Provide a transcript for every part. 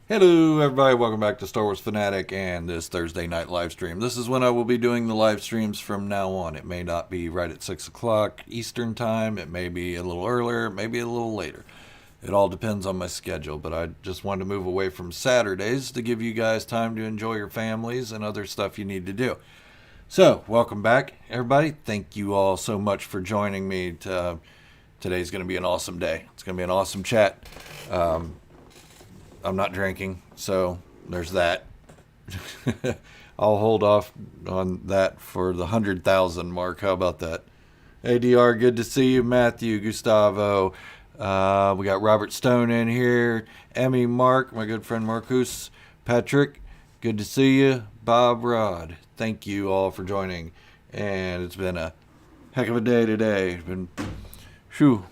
Hello, everybody. Welcome back to Star Wars Fanatic and this Thursday night live stream. This is when I will be doing the live streams from now on. It may not be right at 6 o'clock Eastern Time. It may be a little earlier, maybe a little later. It all depends on my schedule, but I just wanted to move away from Saturdays to give you guys time to enjoy your families and other stuff you need to do. So, welcome back, everybody. Thank you all so much for joining me. Today's going to be an awesome day. It's going to be an awesome chat. I'm not drinking, so there's that. I'll hold off on that for the 100,000 mark. How about that? ADR, good to see you. Matthew, Gustavo. We got Robert Stone in here. Emmy, Mark, my good friend Marcus. Patrick, good to see you. Bob, Rod, thank you all for joining. And it's been a heck of a day today. It's been, phew.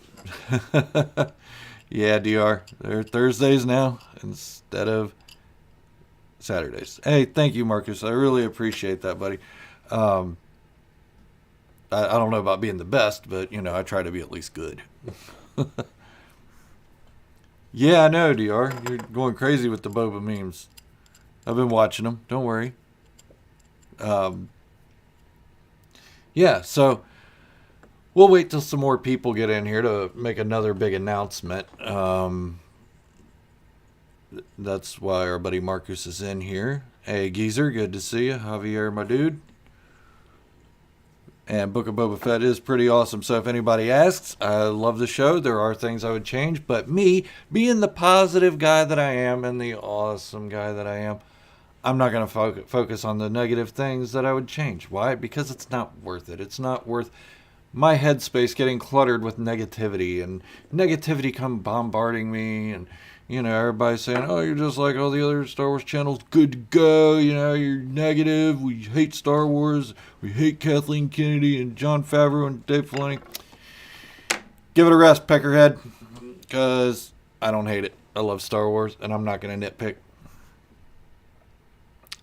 Yeah, DR. They're Thursdays now instead of Saturdays. Hey, thank you, Marcus. I really appreciate that, buddy. Um, I don't know about being the best, but, I try to be at least good. Yeah, I know, DR. You're going crazy with the Boba memes. I've been watching them. Don't worry. Um, yeah, so we'll wait till some more people get in here to make another big announcement. That's why our buddy Marcus is in here. Hey, Geezer, good to see you. Javier, my dude. And Book of Boba Fett is pretty awesome. So if anybody asks, I love the show. There are things I would change. But me, being the positive guy that I am and the awesome guy that I am, I'm not going to focus on the negative things that I would change. Why? Because it's not worth it. It's not worth my headspace getting cluttered with negativity and negativity come bombarding me and everybody saying, oh, you're just like all the other Star Wars channels, good to go, you're negative, we hate Star Wars, we hate Kathleen Kennedy and Jon Favreau and Dave Filoni. Give it a rest, Peckerhead, because I don't hate it. I love Star Wars and I'm not going to nitpick.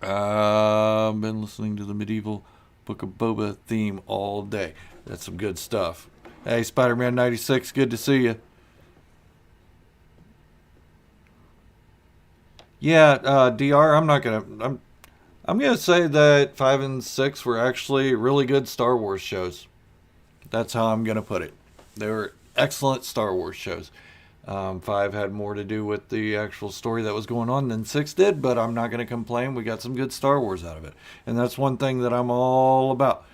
I've been listening to the medieval Book of Boba theme all day. That's some good stuff. Hey, Spider-Man 96, good to see you. Yeah, DR, I'm gonna say that 5 and 6 were actually really good Star Wars shows. That's how I'm gonna put it. They were excellent Star Wars shows. 5 had more to do with the actual story that was going on than 6 did, but I'm not gonna complain. We got some good Star Wars out of it, and that's one thing that I'm all about.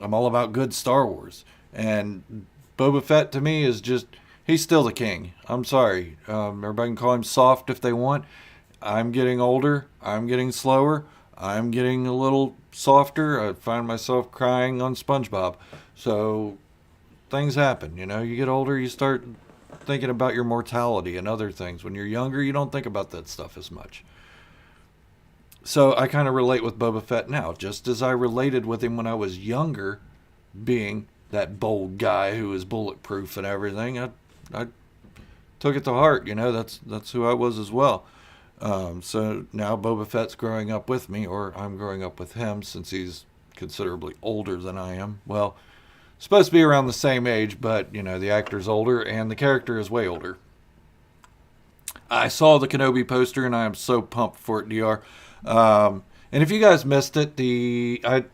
I'm all about good Star Wars. And Boba Fett to me is just, he's still the king. I'm sorry. Everybody can call him soft if they want. I'm getting older. I'm getting slower. I'm getting a little softer. I find myself crying on SpongeBob. So things happen. You get older, you start thinking about your mortality and other things. When you're younger, you don't think about that stuff as much. So I kind of relate with Boba Fett now, just as I related with him when I was younger, being that bold guy who is bulletproof and everything. I took it to heart, that's who I was as well. So now Boba Fett's growing up with me, or I'm growing up with him since he's considerably older than I am. Well, supposed to be around the same age, but, the actor's older and the character is way older. I saw the Kenobi poster and I am so pumped for it, DR. And if you guys missed it,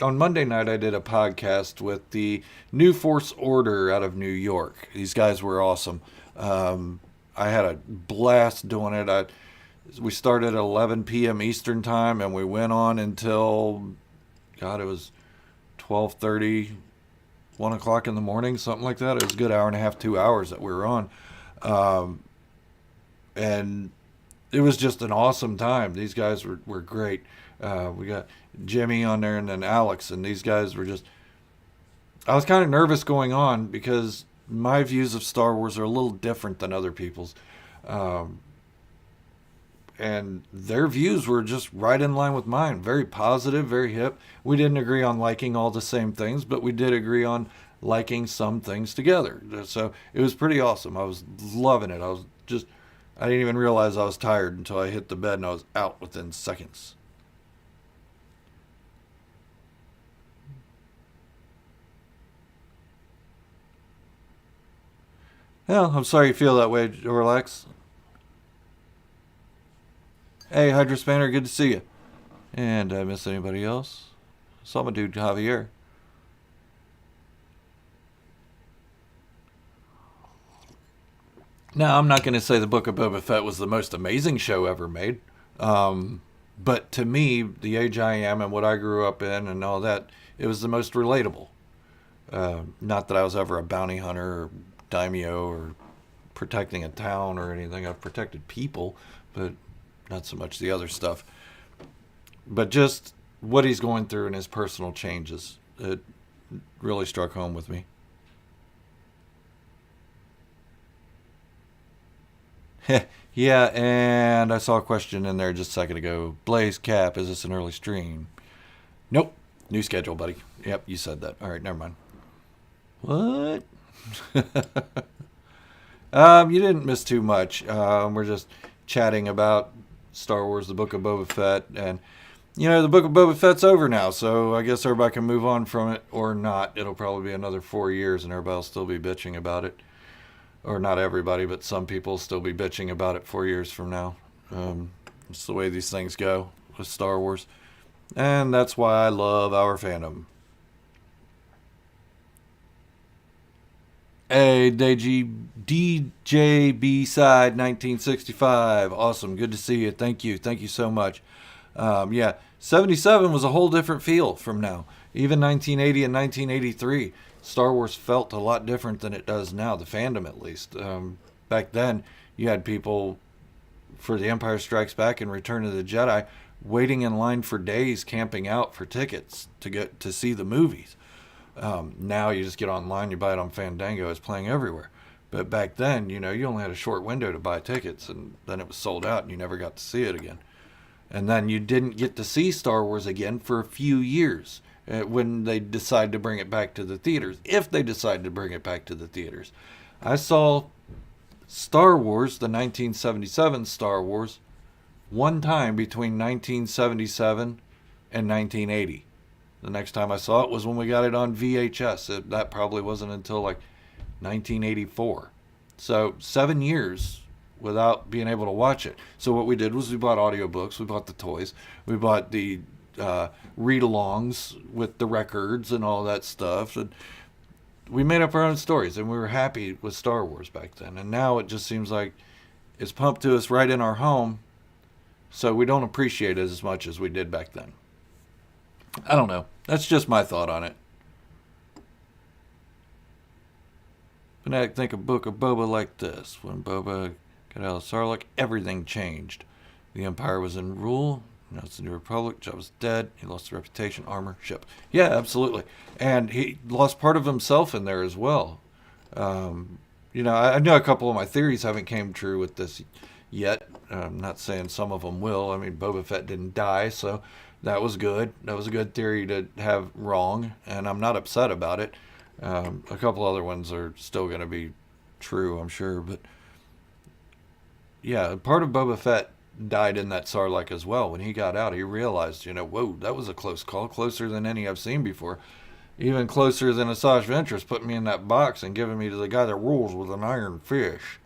on Monday night I did a podcast with the New Force Order out of New York. These guys were awesome. I had a blast doing it. We started at 11 p.m. Eastern time and we went on until, God, it was 12:30, 1 o'clock in the morning, something like that. It was a good hour and a half, 2 hours that we were on. And it was just an awesome time. These guys were great. We got Jimmy on there and then Alex, and these guys were just... I was kind of nervous going on because my views of Star Wars are a little different than other people's. And their views were just right in line with mine. Very positive, very hip. We didn't agree on liking all the same things, but we did agree on liking some things together. So it was pretty awesome. I was loving it. I didn't even realize I was tired until I hit the bed and I was out within seconds. Well, I'm sorry you feel that way, Relax. Hey, Hydra Spanner, good to see you. And I miss anybody else? Saw my dude Javier. Now, I'm not going to say the Book of Boba Fett was the most amazing show ever made. Um, but to me, the age I am and what I grew up in and all that, it was the most relatable. Not that I was ever a bounty hunter or daimyo or protecting a town or anything. I've protected people, but not so much the other stuff. But just what he's going through and his personal changes, it really struck home with me. Yeah, and I saw a question in there just a second ago. Blaze Cap, is this an early stream? Nope. New schedule, buddy. Yep, you said that. All right, never mind. What? You didn't miss too much. We're just chatting about Star Wars, the Book of Boba Fett, and the Book of Boba Fett's over now, so I guess everybody can move on from it or not. It'll probably be another 4 years, and everybody will still be bitching about it. Or not everybody, but some people will still be bitching about it 4 years from now. It's the way these things go with Star Wars, and that's why I love our fandom. Hey, DJ B side 1965. Awesome. Good to see you. Thank you. Thank you so much. Yeah, 77 was a whole different feel from now. Even 1980 and 1983, Star Wars felt a lot different than it does now, the fandom at least. Back then, you had people for The Empire Strikes Back and Return of the Jedi waiting in line for days, camping out for tickets to get to see the movies. Now you just get online, you buy it on Fandango, it's playing everywhere. But back then, you only had a short window to buy tickets, and then it was sold out, and you never got to see it again. And then you didn't get to see Star Wars again for a few years when they decide to bring it back to the theaters, if they decide to bring it back to the theaters. I saw Star Wars, the 1977 Star Wars, one time between 1977 and 1980. The next time I saw it was when we got it on VHS. That probably wasn't until like 1984. So 7 years without being able to watch it. So what we did was we bought audiobooks, we bought the toys, we bought the read-alongs with the records and all that stuff. And we made up our own stories, and we were happy with Star Wars back then. And now it just seems like it's pumped to us right in our home, so we don't appreciate it as much as we did back then. I don't know. That's just my thought on it. Fanatic think a Book of Boba like this. When Boba got out of Sarlacc, everything changed. The Empire was in rule. Now it's the New Republic. Jabba's dead. He lost the reputation, armor, ship. Yeah, absolutely. And he lost part of himself in there as well. I know a couple of my theories haven't came true with this yet. I'm not saying some of them will. I mean, Boba Fett didn't die, so that was good. That was a good theory to have wrong, and I'm not upset about it. A couple other ones are still going to be true, I'm sure. But yeah, part of Boba Fett died in that Sarlacc as well. When he got out, he realized, whoa, that was a close call, closer than any I've seen before. Even closer than Asajj Ventress putting me in that box and giving me to the guy that rules with an iron fish.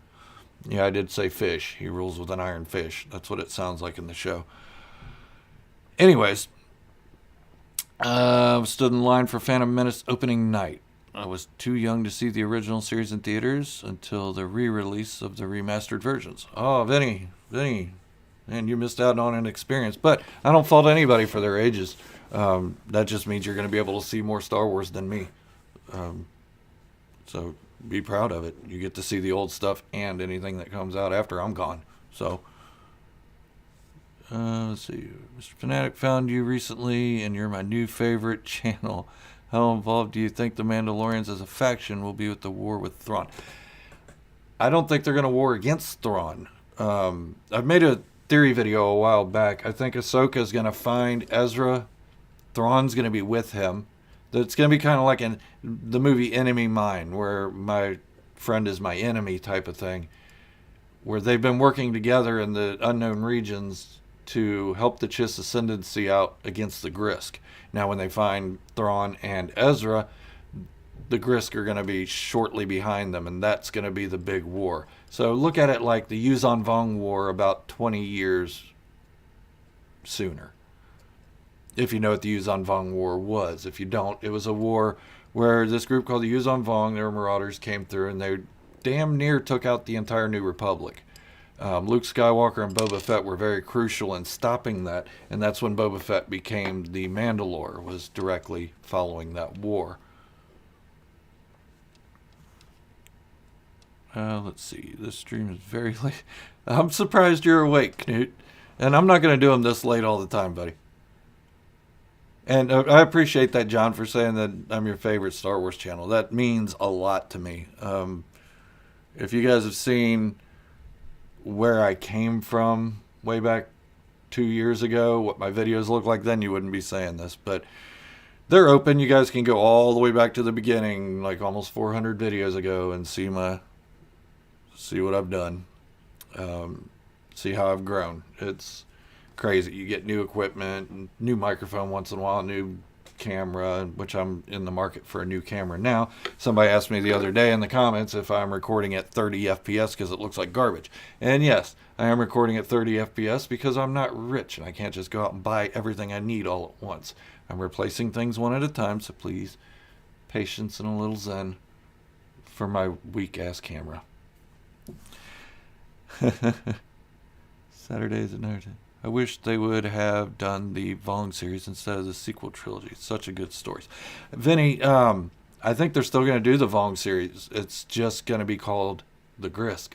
Yeah, I did say fish. He rules with an iron fish. That's what it sounds like in the show. Anyways, stood in line for Phantom Menace opening night. I was too young to see the original series in theaters until the re-release of the remastered versions. Oh, Vinny, man, you missed out on an experience. But I don't fault anybody for their ages. That just means you're going to be able to see more Star Wars than me. So be proud of it. You get to see the old stuff and anything that comes out after I'm gone. So, let's see. Mr. Fanatic found you recently, and you're my new favorite channel. How involved do you think the Mandalorians as a faction will be with the war with Thrawn? I don't think they're going to war against Thrawn. I've made a theory video a while back. I think Ahsoka is going to find Ezra. Thrawn's going to be with him. It's going to be kind of like in the movie Enemy Mine, where my friend is my enemy type of thing, where they've been working together in the unknown regions to help the Chiss Ascendancy out against the Grisk. Now, when they find Thrawn and Ezra, the Grisk are going to be shortly behind them, and that's going to be the big war. So look at it like the Yuzan Vong War about 20 years sooner. If you know what the Yuzan Vong War was. If you don't, it was a war where this group called the Yuzan Vong, their marauders, came through and they damn near took out the entire New Republic. Luke Skywalker and Boba Fett were very crucial in stopping that, and that's when Boba Fett became the Mandalore, was directly following that war. Let's see, this stream is very late. I'm surprised you're awake, Knut. And I'm not going to do them this late all the time, buddy. And I appreciate that, John, for saying that I'm your favorite Star Wars channel. That means a lot to me. If you guys have seen where I came from way back 2 years ago, what my videos look like then, you wouldn't be saying this. But they're open. You guys can go all the way back to the beginning, like almost 400 videos ago, and see what I've done. See how I've grown. It's crazy. You get new equipment, new microphone once in a while, new camera, which I'm in the market for a new camera now. Somebody asked me the other day in the comments if I'm recording at 30 FPS because it looks like garbage. And yes, I am recording at 30 FPS because I'm not rich and I can't just go out and buy everything I need all at once. I'm replacing things one at a time, so please, patience and a little zen for my weak-ass camera. Saturdays at night. I wish they would have done the Vong series instead of the sequel trilogy. It's such a good story. Vinny, I think they're still going to do the Vong series. It's just going to be called the Grisk.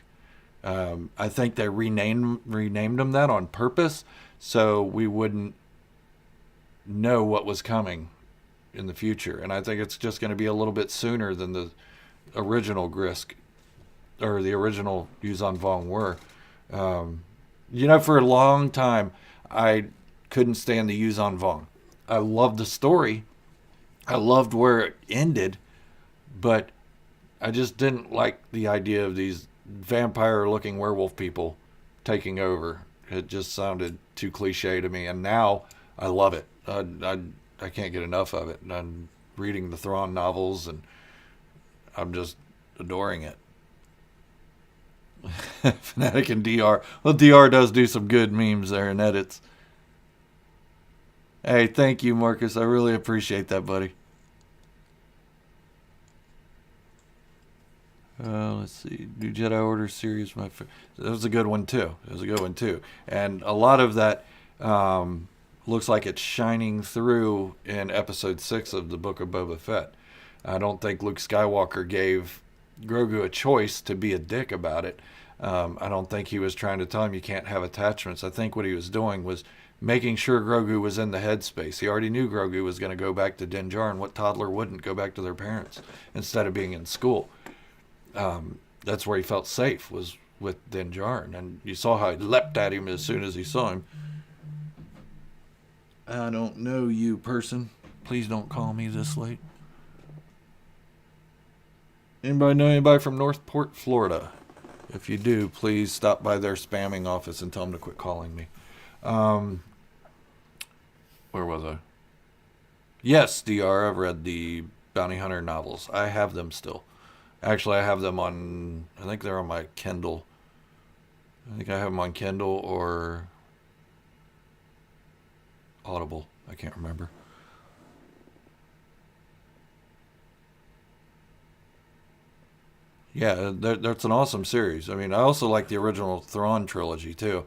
I think they renamed them that on purpose so we wouldn't know what was coming in the future. And I think it's just going to be a little bit sooner than the original Grisk or the original Yuzan Vong were. For a long time, I couldn't stand the Yuzan Vong. I loved the story. I loved where it ended, but I just didn't like the idea of these vampire-looking werewolf people taking over. It just sounded too cliche to me, and now I love it. I can't get enough of it. And I'm reading the Thrawn novels, and I'm just adoring it. Fanatic and DR. Well, DR does do some good memes there and edits. Hey, thank you, Marcus. I really appreciate that, buddy. Let's see. New Jedi Order series. That was a good one, too. And a lot of that looks like it's shining through in episode 6 of the Book of Boba Fett. I don't think Luke Skywalker gave Grogu a choice to be a dick about it. I don't think he was trying to tell him you can't have attachments. I think what he was doing was making sure Grogu was in the headspace. He already knew Grogu was going to go back to Din Djarin. What toddler wouldn't go back to their parents instead of being in school? That's where he felt safe, was with Din Djarin. And you saw how he leapt at him as soon as he saw him. I don't know you, person. Please don't call me this late. Anybody know anybody from Northport, Florida? If you do, please stop by their spamming office and tell them to quit calling me. Where was I? Yes, DR, I've read the Bounty Hunter novels. I have them still. Actually, I have them on, I think they're on my Kindle. I think I have them on Kindle or Audible. I can't remember. Yeah, that's an awesome series. I mean, I also like the original Thrawn trilogy too.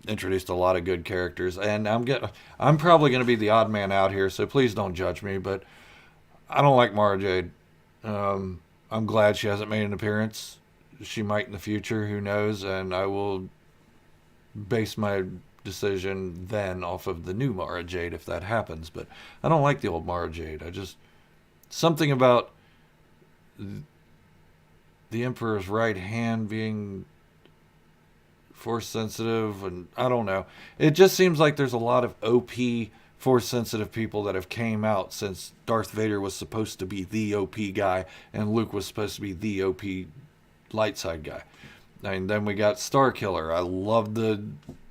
Introduced a lot of good characters, and I'm probably going to be the odd man out here, so please don't judge me. But I don't like Mara Jade. I'm glad she hasn't made an appearance. She might in the future, who knows? And I will base my decision then off of the new Mara Jade if that happens. But I don't like the old Mara Jade. Something about the Emperor's right hand being force sensitive, and I don't know. It just seems like there's a lot of OP force sensitive people that have came out since Darth Vader was supposed to be the OP guy and Luke was supposed to be the OP light side guy. And then we got Starkiller. I loved the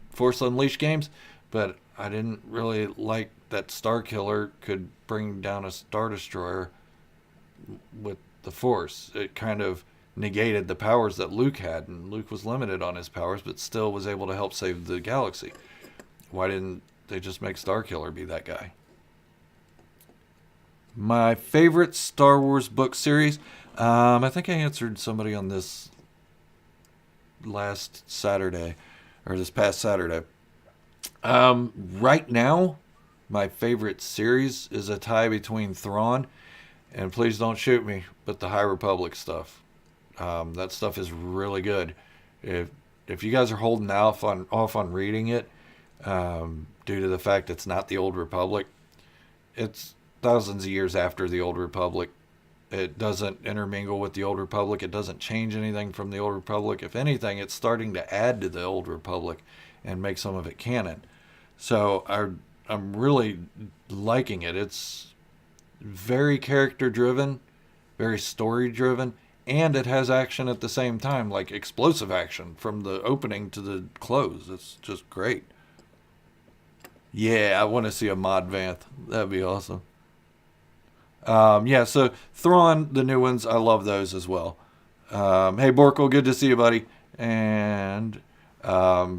Force Unleashed games, but I didn't really like that Starkiller could bring down a Star Destroyer with the Force. It kind of negated the powers that Luke had, and Luke was limited on his powers, but still was able to help save the galaxy. Why didn't they just make Starkiller be that guy? My favorite Star Wars book series. I think I answered somebody on this last Saturday, or this past Saturday. Right now, my favorite series is a tie between Thrawn and, please don't shoot me, but the High Republic stuff. That stuff is really good. If you guys are holding off on reading it, due to the fact it's not the Old Republic, it's thousands of years after the Old Republic. It doesn't intermingle with the Old Republic. It doesn't change anything from the Old Republic. If anything, it's starting to add to the Old Republic and make some of it canon. So I'm really liking it. It's very character driven, very story driven, and it has action at the same time, like explosive action from the opening to the close. It's just great. Yeah, I want to see a mod Vanth. That'd be awesome. Yeah, so Thrawn, the new ones, I love those as well. Hey, Borkle, good to see you, buddy. And let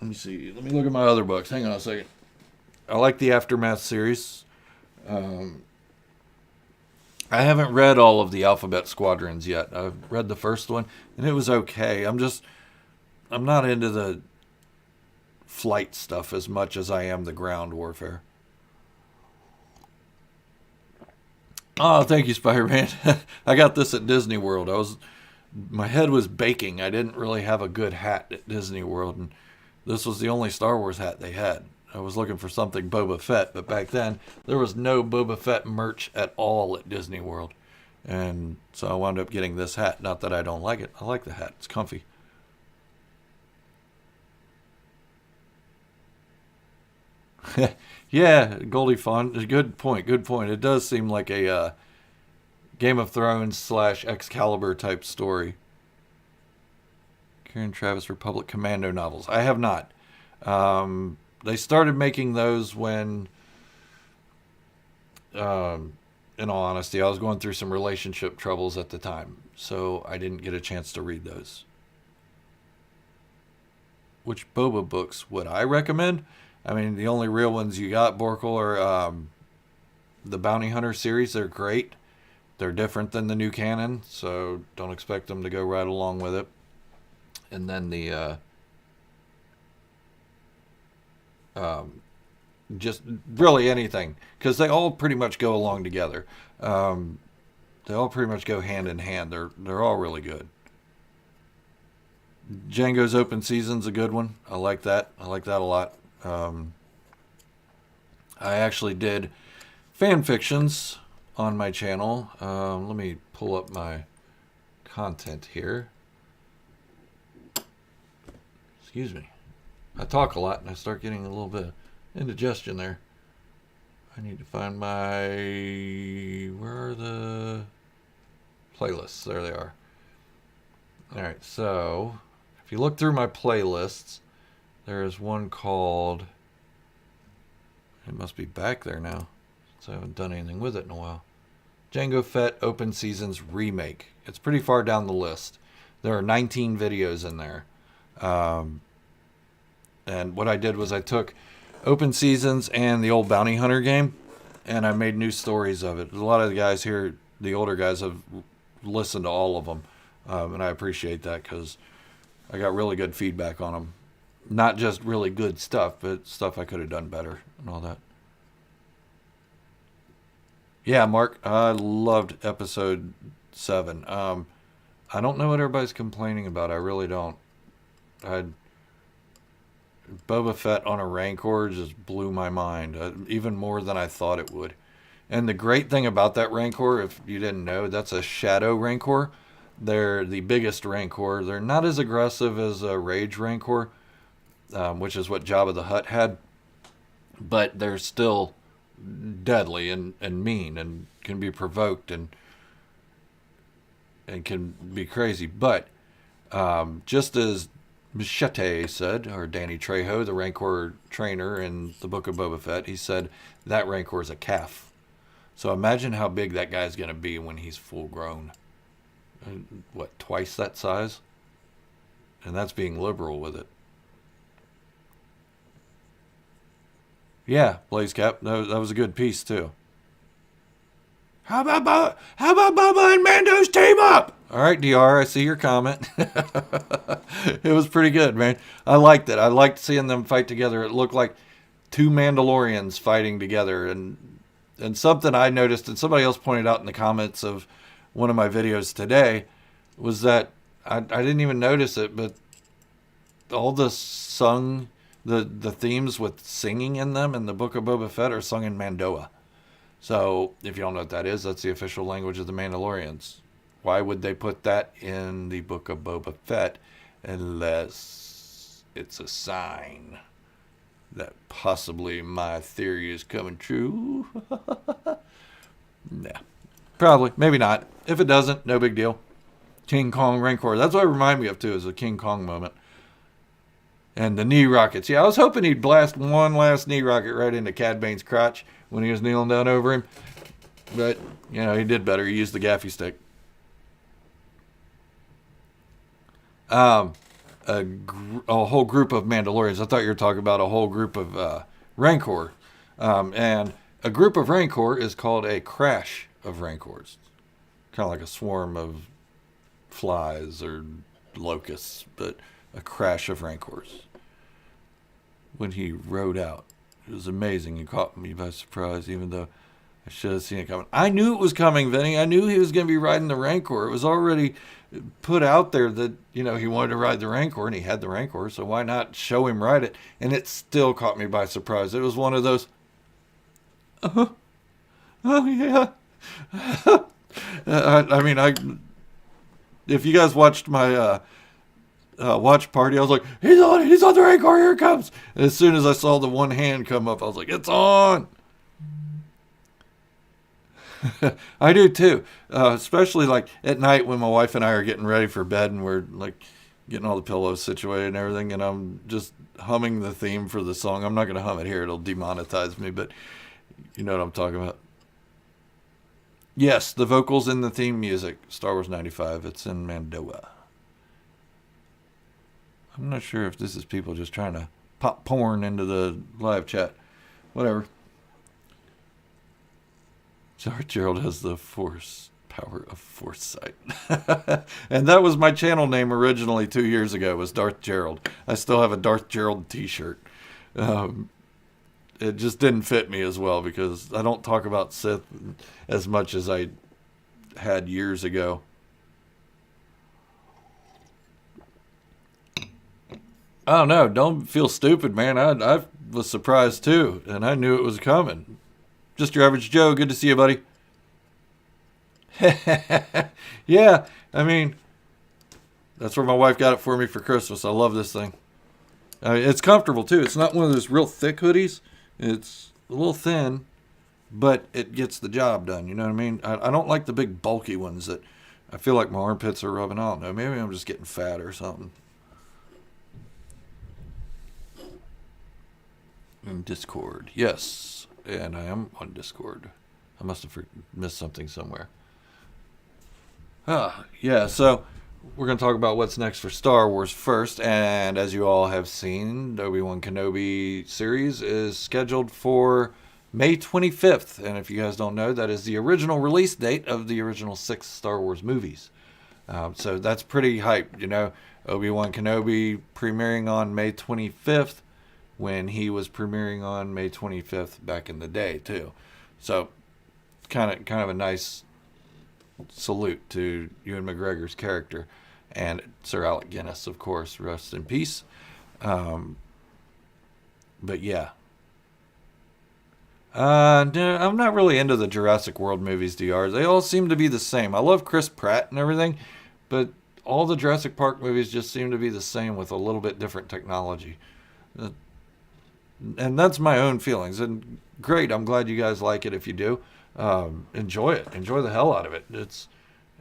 me see. Let me look at my other books. Hang on a second. I like the Aftermath series. I haven't read all of the Alphabet Squadrons yet. I've read the first one, and it was okay. I'm not into the flight stuff as much as I am the ground warfare. Oh, thank you, Spider-Man. I got this at Disney World. My head was baking. I didn't really have a good hat at Disney World, and this was the only Star Wars hat they had. I was looking for something Boba Fett, but back then there was no Boba Fett merch at all at Disney World, and so I wound up getting this hat. Not that I don't like it. I like the hat. It's comfy. Yeah, Goldie Fawn. Good point. Good point. It does seem like a Game of Thrones / Excalibur type story. Karen Travis Republic Commando novels. I have not. They started making those when, in all honesty, I was going through some relationship troubles at the time, so I didn't get a chance to read those. Which Boba books would I recommend? I mean, the only real ones you got, Borkle, are the Bounty Hunter series. They're great. They're different than the new canon, so don't expect them to go right along with it. And then the just really anything, because they all pretty much go along together. They all pretty much go hand in hand. They're all really good. Django's Open Season's a good one. I like that. I like that a lot. I actually did fan fictions on my channel. Let me pull up my content here. Excuse me. I talk a lot and I start getting a little bit of indigestion there. I need to find my... Where are the playlists? There they are. Alright, so if you look through my playlists, there is one called... It must be back there now, since I haven't done anything with it in a while. Jango Fett Open Seasons Remake. It's pretty far down the list. There are 19 videos in there. And what I did was I took Open Seasons and the old Bounty Hunter game, and I made new stories of it. A lot of the guys here, the older guys, have listened to all of them, and I appreciate that because I got really good feedback on them. Not just really good stuff, but stuff I could have done better and all that. Yeah, Mark, I loved episode 7. I don't know what everybody's complaining about. I really don't. Boba Fett on a Rancor just blew my mind, even more than I thought it would. And the great thing about that Rancor, if you didn't know, that's a Shadow Rancor. They're the biggest Rancor. They're not as aggressive as a Rage Rancor, which is what Jabba the Hutt had, but they're still deadly and mean and can be provoked and can be crazy. But just as Machete said, or Danny Trejo, the Rancor trainer in the Book of Boba Fett, he said that Rancor is a calf. So imagine how big that guy's going to be when he's full grown. What, twice that size? And that's being liberal with it. Yeah, Blaze Cap. That was a good piece too. How about Bubba and Mando's team up? All right, Dr. I see your comment. It was pretty good, man. I liked it. I liked seeing them fight together. It looked like two Mandalorians fighting together, and something I noticed, and somebody else pointed out in the comments of one of my videos today, was that I didn't even notice it, but all the themes with singing in them in the Book of Boba Fett are sung in Mandoa. So, if you don't know what that is, that's the official language of the Mandalorians. Why would they put that in the Book of Boba Fett unless it's a sign that possibly my theory is coming true? Yeah, probably. Maybe not. If it doesn't, no big deal. King Kong Rancor. That's what it reminded me of, too, is a King Kong moment. And the knee rockets. Yeah, I was hoping he'd blast one last knee rocket right into Cad Bane's crotch when he was kneeling down over him. But, he did better. He used the gaffy stick. A whole group of Mandalorians. I thought you were talking about a whole group of Rancor. And a group of Rancor is called a crash of Rancors. Kind of like a swarm of flies or locusts, but a crash of Rancors. When he rode out, it was amazing. He caught me by surprise, even though I should have seen it coming. I knew it was coming, Vinny. I knew he was going to be riding the Rancor. It was already put out there that, he wanted to ride the Rancor, and he had the Rancor, so why not show him ride it? And it still caught me by surprise. It was one of those, oh, yeah. If you guys watched my watch party, I was like, he's on the Rancor, here it comes. And as soon as I saw the one hand come up, I was like, it's on. I do too, especially like at night when my wife and I are getting ready for bed and we're like getting all the pillows situated and everything, and I'm just humming the theme for the song. I'm not going to hum it here, it'll demonetize me, but you know what I'm talking about. Yes, the vocals in the theme music, Star Wars 95, it's in Mandoa. I'm not sure if this is people just trying to pop porn into the live chat. Whatever. Darth Gerald has the force power of foresight. And that was my channel name originally 2 years ago, was Darth Gerald. I still have a Darth Gerald t-shirt. It just didn't fit me as well because I don't talk about Sith as much as I had years ago. I don't know. Don't feel stupid, man. I was surprised too, and I knew it was coming. Just your average Joe. Good to see you, buddy. Yeah, that's where my wife got it for me for Christmas. I love this thing. It's comfortable too. It's not one of those real thick hoodies. It's a little thin, but it gets the job done. You know what I mean? I don't like the big bulky ones that I feel like my armpits are rubbing out. No, maybe I'm just getting fat or something. In Discord, yes, and I am on Discord. I must have missed something somewhere. Yeah, so we're going to talk about what's next for Star Wars first, and as you all have seen, the Obi-Wan Kenobi series is scheduled for May 25th, and if you guys don't know, that is the original release date of the original 6 Star Wars movies. So that's pretty hyped, Obi-Wan Kenobi premiering on May 25th, when he was premiering on May 25th back in the day too. So kind of a nice salute to Ewan McGregor's character and Sir Alec Guinness, of course, rest in peace. But yeah. I'm not really into the Jurassic World movies, DR. They all seem to be the same. I love Chris Pratt and everything, but all the Jurassic Park movies just seem to be the same with a little bit different technology. And that's my own feelings. And great, I'm glad you guys like it. If you do, enjoy it. Enjoy the hell out of it.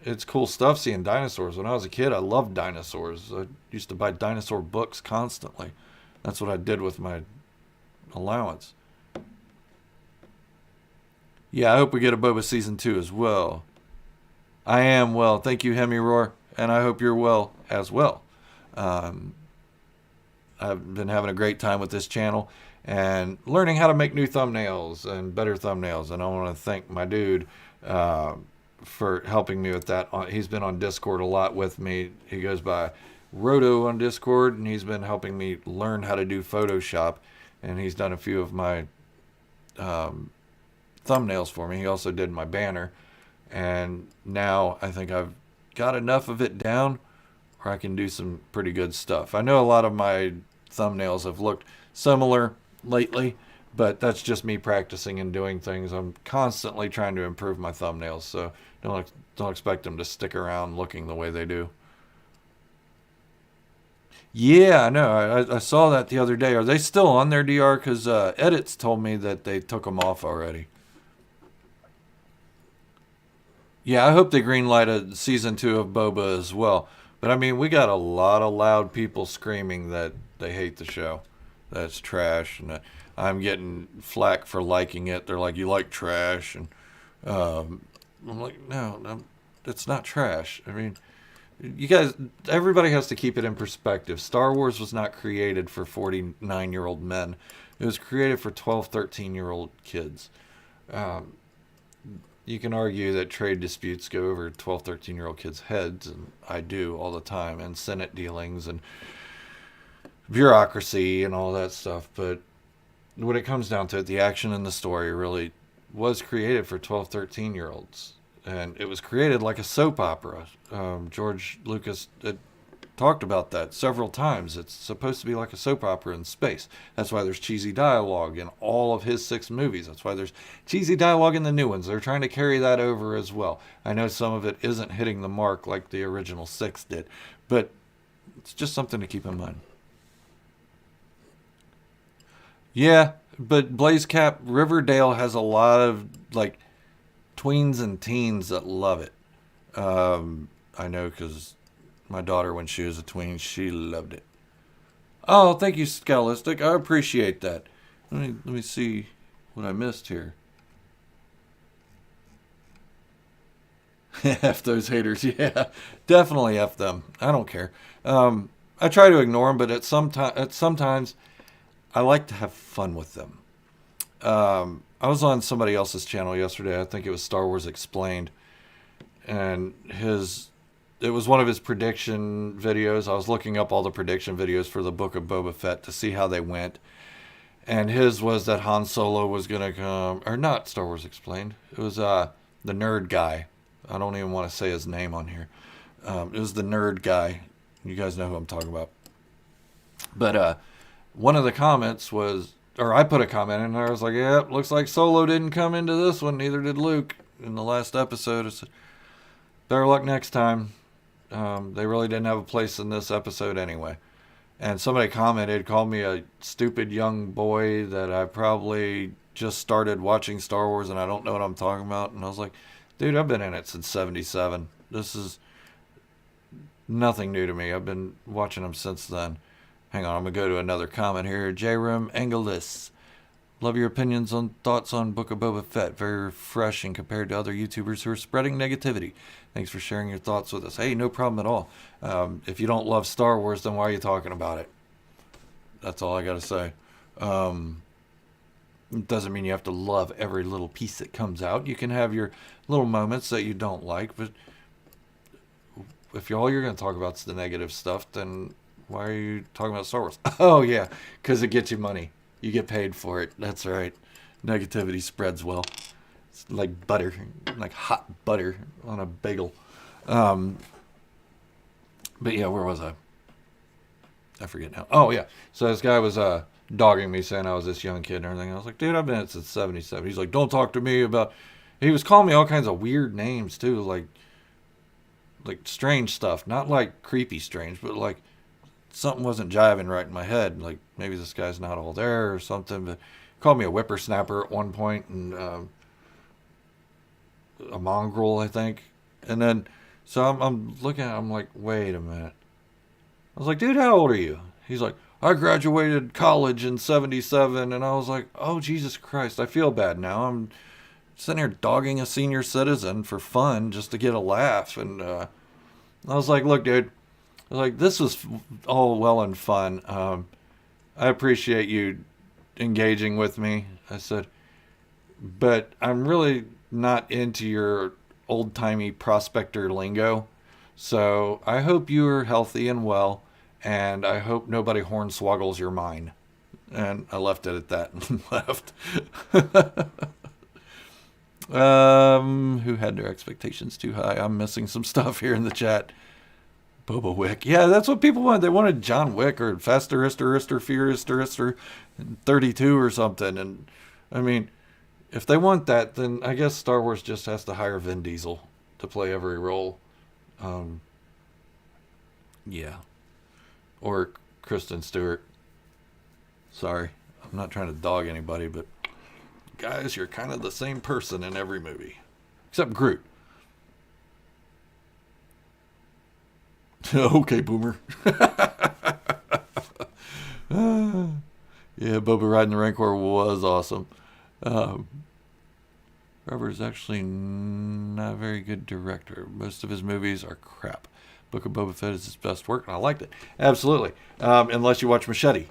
It's cool stuff seeing dinosaurs. When I was a kid, I loved dinosaurs. I used to buy dinosaur books constantly. That's what I did with my allowance. Yeah, I hope we get a Boba Season 2 as well. I am well. Thank you, Hemi Roar. And I hope you're well as well. I I've been having a great time with this channel and learning how to make new thumbnails and better thumbnails. And I want to thank my dude for helping me with that. He's been on Discord a lot with me. He goes by Roto on Discord, and he's been helping me learn how to do Photoshop. And he's done a few of my thumbnails for me. He also did my banner. And now I think I've got enough of it down where I can do some pretty good stuff. I know a lot of my thumbnails have looked similar lately, but that's just me practicing and doing things. I'm constantly trying to improve my thumbnails, so don't expect them to stick around looking the way they do. Yeah, I know. I saw that the other day. Are they still on there, DR? Because Edits told me that they took them off already. Yeah, I hope they greenlight a season 2 of Boba as well. But I mean, we got a lot of loud people screaming that they hate the show. That's trash, and I'm getting flack for liking it. They're like, "You like trash," and I'm like, "No, it's not trash." I mean, you guys, everybody has to keep it in perspective. Star Wars was not created for 49-year-old men. It was created for 12, 13-year-old kids. You can argue that trade disputes go over 12, 13-year-old kids' heads, and I do all the time, and Senate dealings and bureaucracy and all that stuff. But when it comes down to it, the action and the story really was created for 12, 13-year-olds. And it was created like a soap opera. George Lucas talked about that several times. It's supposed to be like a soap opera in space. That's why there's cheesy dialogue in all of his 6 movies. That's why there's cheesy dialogue in the new ones. They're trying to carry that over as well. I know some of it isn't hitting the mark like the original 6 did, but it's just something to keep in mind. Yeah, but Blaze Cap, Riverdale has a lot of like tweens and teens that love it. I know because my daughter, when she was a tween, she loved it. Oh, thank you, Scalistic. I appreciate that. Let me see what I missed here. F those haters. Yeah, definitely F them. I don't care. I try to ignore them, but sometimes I like to have fun with them. I was on somebody else's channel yesterday. I think it was Star Wars Explained. And it was one of his prediction videos. I was looking up all the prediction videos for the Book of Boba Fett to see how they went. And his was that Han Solo was going to come, or not Star Wars Explained. It was the nerd guy. I don't even want to say his name on here. It was the nerd guy. You guys know who I'm talking about. But one of the comments was, or I put a comment in there. I was like, "Yeah, looks like Solo didn't come into this one. Neither did Luke in the last episode." I said, better luck next time. They really didn't have a place in this episode anyway. And somebody commented, called me a stupid young boy, that I probably just started watching Star Wars and I don't know what I'm talking about. And I was like, dude, I've been in it since 77. This is nothing new to me. I've been watching them since then. Hang on, I'm going to go to another comment here. J-Rum Engelis. Love your opinions on thoughts on Book of Boba Fett. Very refreshing compared to other YouTubers who are spreading negativity. Thanks for sharing your thoughts with us. Hey, no problem at all. If you don't love Star Wars, then why are you talking about it? That's all I got to say. It doesn't mean you have to love every little piece that comes out. You can have your little moments that you don't like, but if all you're going to talk about is the negative stuff, then why are you talking about Star Wars? Oh, yeah, because it gets you money. You get paid for it. That's right. Negativity spreads well. It's like butter, like hot butter on a bagel. But yeah, where was I? I forget now. Oh, yeah. So this guy was dogging me, saying I was this young kid and everything. I was like, dude, I've been in it since 77. He's like, don't talk to me about... He was calling me all kinds of weird names, too. Like strange stuff. Not like creepy strange, but like something wasn't jiving right in my head. Like maybe this guy's not all there or something. But he called me a whippersnapper at one point, and a mongrel, I think. And then, so I'm looking at him like, wait a minute. I was like, dude, how old are you? He's like, I graduated college in 77. And I was like, oh, Jesus Christ, I feel bad now. I'm sitting here dogging a senior citizen for fun just to get a laugh. And I was like, look, dude, I was like, this was all well and fun. I appreciate you engaging with me. I said, but I'm really not into your old timey prospector lingo. So I hope you're healthy and well, and I hope nobody hornswoggles your mind. And I left it at that and left. Who had their expectations too high? I'm missing some stuff here in the chat. Boba Wick. Yeah, that's what people wanted. They wanted John Wick or Faster, Furious, 32 or something. And I mean, if they want that, then I guess Star Wars just has to hire Vin Diesel to play every role. Yeah. Or Kristen Stewart. Sorry, I'm not trying to dog anybody, but guys, you're kind of the same person in every movie. Except Groot. Okay, boomer. Yeah, Boba riding the Rancor was awesome. Robert's actually not a very good director. Most of his movies are crap. Book of Boba Fett is his best work, and I liked it. Absolutely. Unless you watch Machete.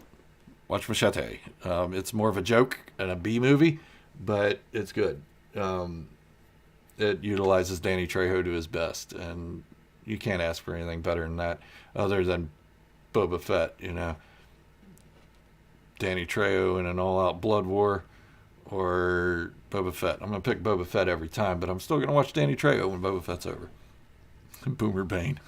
Watch Machete. It's more of a joke and a B movie, but it's good. It utilizes Danny Trejo to his best, and you can't ask for anything better than that, other than Boba Fett, you know. Danny Trejo in an all-out blood war, or Boba Fett. I'm going to pick Boba Fett every time, but I'm still going to watch Danny Trejo when Boba Fett's over. Boomer Bane.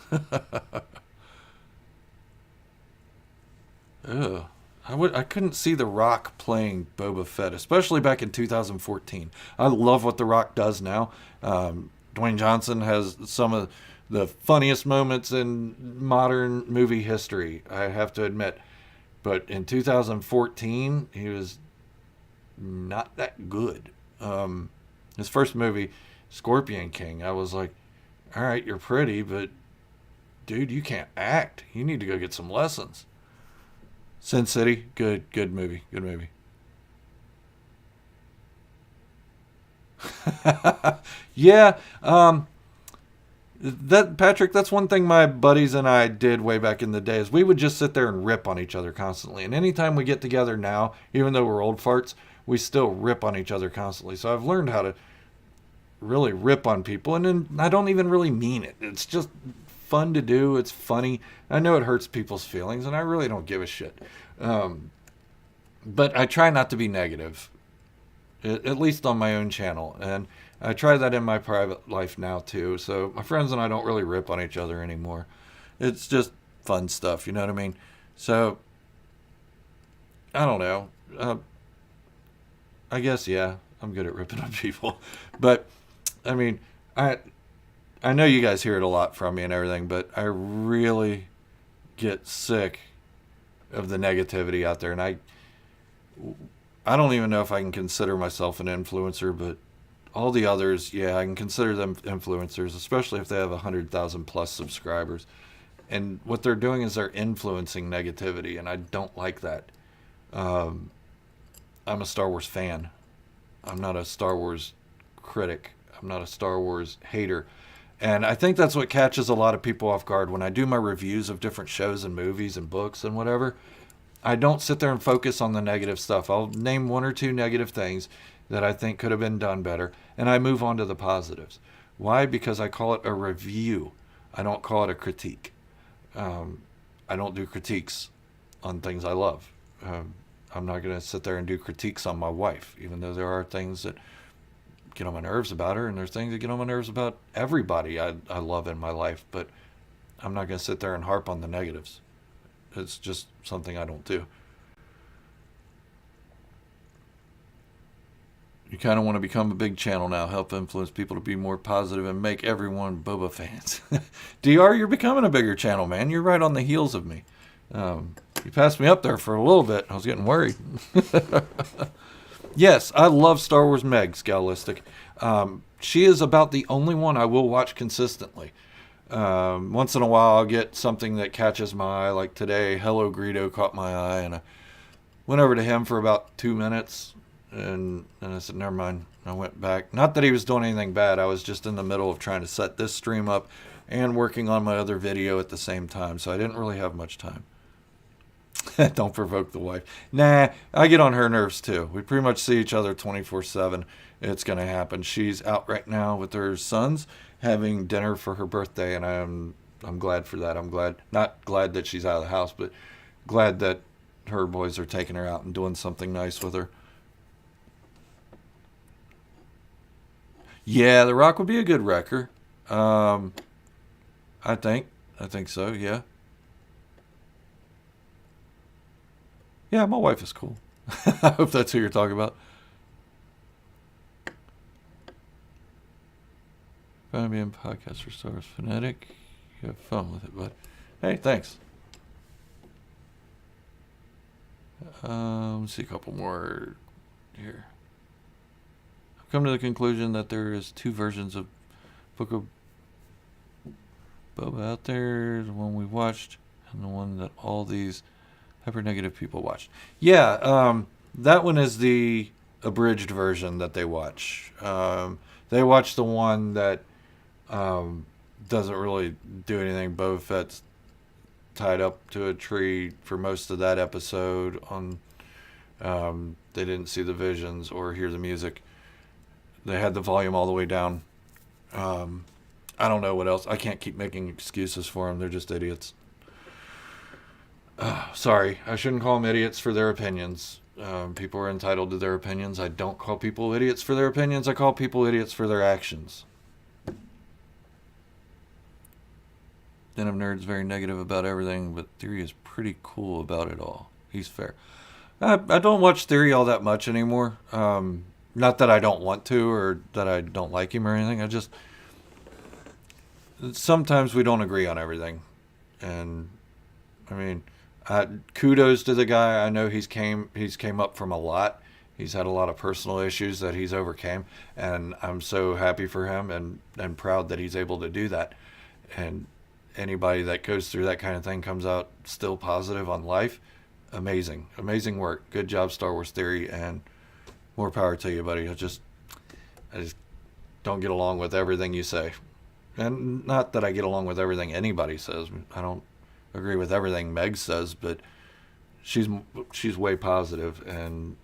Ugh. I couldn't see The Rock playing Boba Fett, especially back in 2014. I love what The Rock does now. Dwayne Johnson has some of the funniest moments in modern movie history, I have to admit. But in 2014, he was not that good. His first movie, Scorpion King, I was like, all right, you're pretty, but dude, you can't act. You need to go get some lessons. Sin City, good movie, good movie. Yeah, that Patrick, that's one thing my buddies and I did way back in the day is we would just sit there and rip on each other constantly. And anytime we get together now, even though we're old farts, we still rip on each other constantly. So I've learned how to really rip on people, and then I don't even really mean it. It's just fun to do. It's funny. I know it hurts people's feelings, and I really don't give a shit. But I try not to be negative, at least on my own channel. And I try that in my private life now, too. So my friends and I don't really rip on each other anymore. It's just fun stuff, you know what I mean? So, I don't know. I guess, yeah, I'm good at ripping on people. But, I mean, I know you guys hear it a lot from me and everything, but I really get sick of the negativity out there. And I don't even know if I can consider myself an influencer, but all the others, yeah, I can consider them influencers, especially if they have 100,000 plus subscribers. And what they're doing is they're influencing negativity, and I don't like that. I'm a Star Wars fan. I'm not a Star Wars critic. I'm not a Star Wars hater. And I think that's what catches a lot of people off guard. When I do my reviews of different shows and movies and books and whatever, I don't sit there and focus on the negative stuff. I'll name one or two negative things that I think could have been done better, and I move on to the positives. Why? Because I call it a review. I don't call it a critique. I don't do critiques on things I love. I'm not going to sit there and do critiques on my wife, even though there are things that get on my nerves about her, and there's things that get on my nerves about everybody I love in my life, but I'm not going to sit there and harp on the negatives. It's just something I don't do. You kind of want to become a big channel now, help influence people to be more positive and make everyone Boba fans. DR, you're becoming a bigger channel, man. You're right on the heels of me. You passed me up there for a little bit. I was getting worried. Yes, I love Star Wars Meg, Scalistic. She is about the only one I will watch consistently. Once in a while I'll get something that catches my eye, like today Hello Greedo caught my eye, and I went over to him for about 2 minutes, and I said never mind. I went back. Not that he was doing anything bad, I was just in the middle of trying to set this stream up and working on my other video at the same time, so I didn't really have much time. Don't provoke the wife. Nah, I get on her nerves too. We pretty much see each other 24/7. It's going to happen. She's out right now with her sons having dinner for her birthday, and I'm glad for that. I'm glad, not glad that she's out of the house, but glad that her boys are taking her out and doing something nice with her. Yeah, The Rock would be a good wrecker. Um, I think. I think so, yeah. Yeah, my wife is cool. I hope that's who you're talking about. Fandom podcast for stars. Fanatic. You have fun with it, bud. Hey, thanks. Let's see a couple more here. I've come to the conclusion that there is two versions of Book of Boba out there. The one we watched and the one that all these hyper negative people watched. Yeah, that one is the abridged version that they watch. They watch the one that doesn't really do anything. Boba Fett's tied up to a tree for most of that episode. They didn't see the visions or hear the music. They had the volume all the way down. I don't know what else. I can't keep making excuses for them. They're just idiots. Sorry, I shouldn't call them idiots for their opinions. People are entitled to their opinions. I don't call people idiots for their opinions. I call people idiots for their actions. Den of Nerds very negative about everything, but Theory is pretty cool about it all. He's fair. I don't watch Theory all that much anymore. Not that I don't want to or that I don't like him or anything. I just... Sometimes we don't agree on everything. And, I mean, kudos to the guy. I know he's came up from a lot. He's had a lot of personal issues that he's overcame. And I'm so happy for him and proud that he's able to do that. And anybody that goes through that kind of thing comes out still positive on life. Amazing. Amazing work. Good job, Star Wars Theory, and more power to you, buddy. I just don't get along with everything you say. And not that I get along with everything anybody says. I don't agree with everything Meg says, but she's way positive, and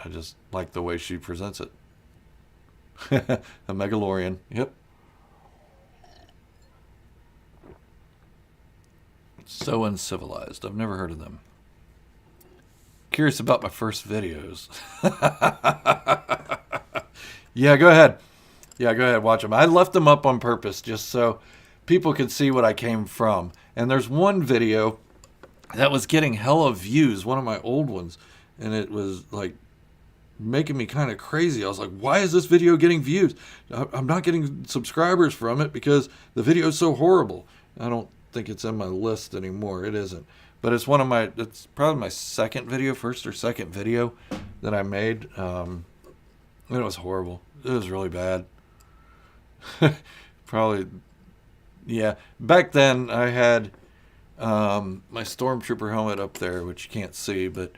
I just like the way she presents it. A Megalorian. Yep. So uncivilized. I've never heard of them. Curious about my first videos. Yeah, go ahead. Yeah, go ahead. Watch them. I left them up on purpose just so people could see what I came from. And there's one video that was getting hella views, one of my old ones. And it was like making me kind of crazy. I was like, why is this video getting views? I'm not getting subscribers from it because the video is so horrible. I don't think it's in my list anymore. It isn't. But it's it's probably my first or second video that I made. It was horrible. It was really bad. Probably, yeah. Back then I had my Stormtrooper helmet up there, which you can't see, but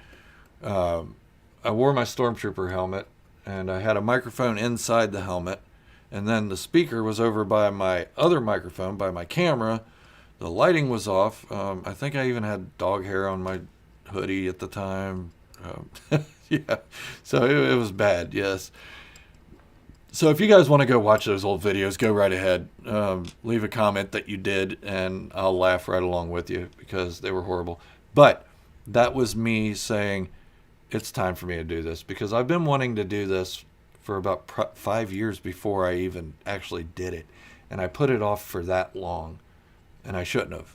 I wore my Stormtrooper helmet, and I had a microphone inside the helmet, and then the speaker was over by my other microphone, by my camera. The lighting was off. I think I even had dog hair on my hoodie at the time. Yeah, so it was bad, yes. So if you guys want to go watch those old videos, go right ahead. Leave a comment that you did, and I'll laugh right along with you because they were horrible. But that was me saying, it's time for me to do this, because I've been wanting to do this for about 5 years before I even actually did it. And I put it off for that long. And I shouldn't have.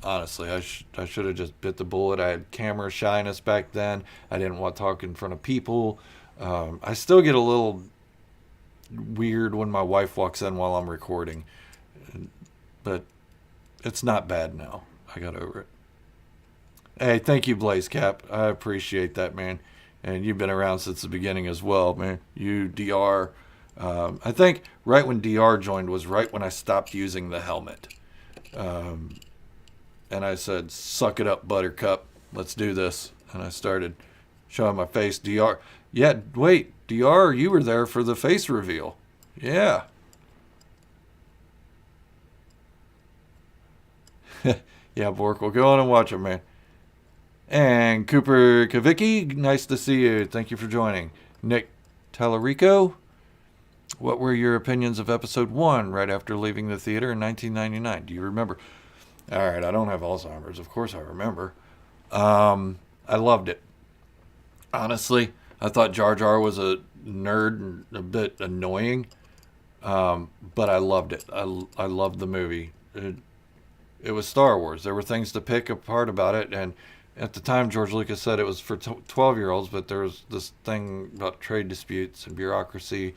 Honestly, I should have just bit the bullet. I had camera shyness back then. I didn't want to talk in front of people. I still get a little weird when my wife walks in while I'm recording. But it's not bad now. I got over it. Hey, thank you, Blaze Cap. I appreciate that, man. And you've been around since the beginning as well, man. You, DR. I think right when DR joined was right when I stopped using the helmet. And I said, suck it up, Buttercup. Let's do this. And I started showing my face. DR. Yeah, wait. DR, you were there for the face reveal. Yeah. Yeah, Bork. Well, go on and watch it, man. And Cooper Kavicki, nice to see you. Thank you for joining. Nick Tallarico, what were your opinions of episode 1 right after leaving the theater in 1999? Do you remember? All right, I don't have Alzheimer's. Of course I remember. I loved it. Honestly, I thought Jar Jar was a nerd and a bit annoying, but I loved it. I loved the movie. It was Star Wars. There were things to pick apart about it, and at the time, George Lucas said it was for 12-year-olds, but there was this thing about trade disputes and bureaucracy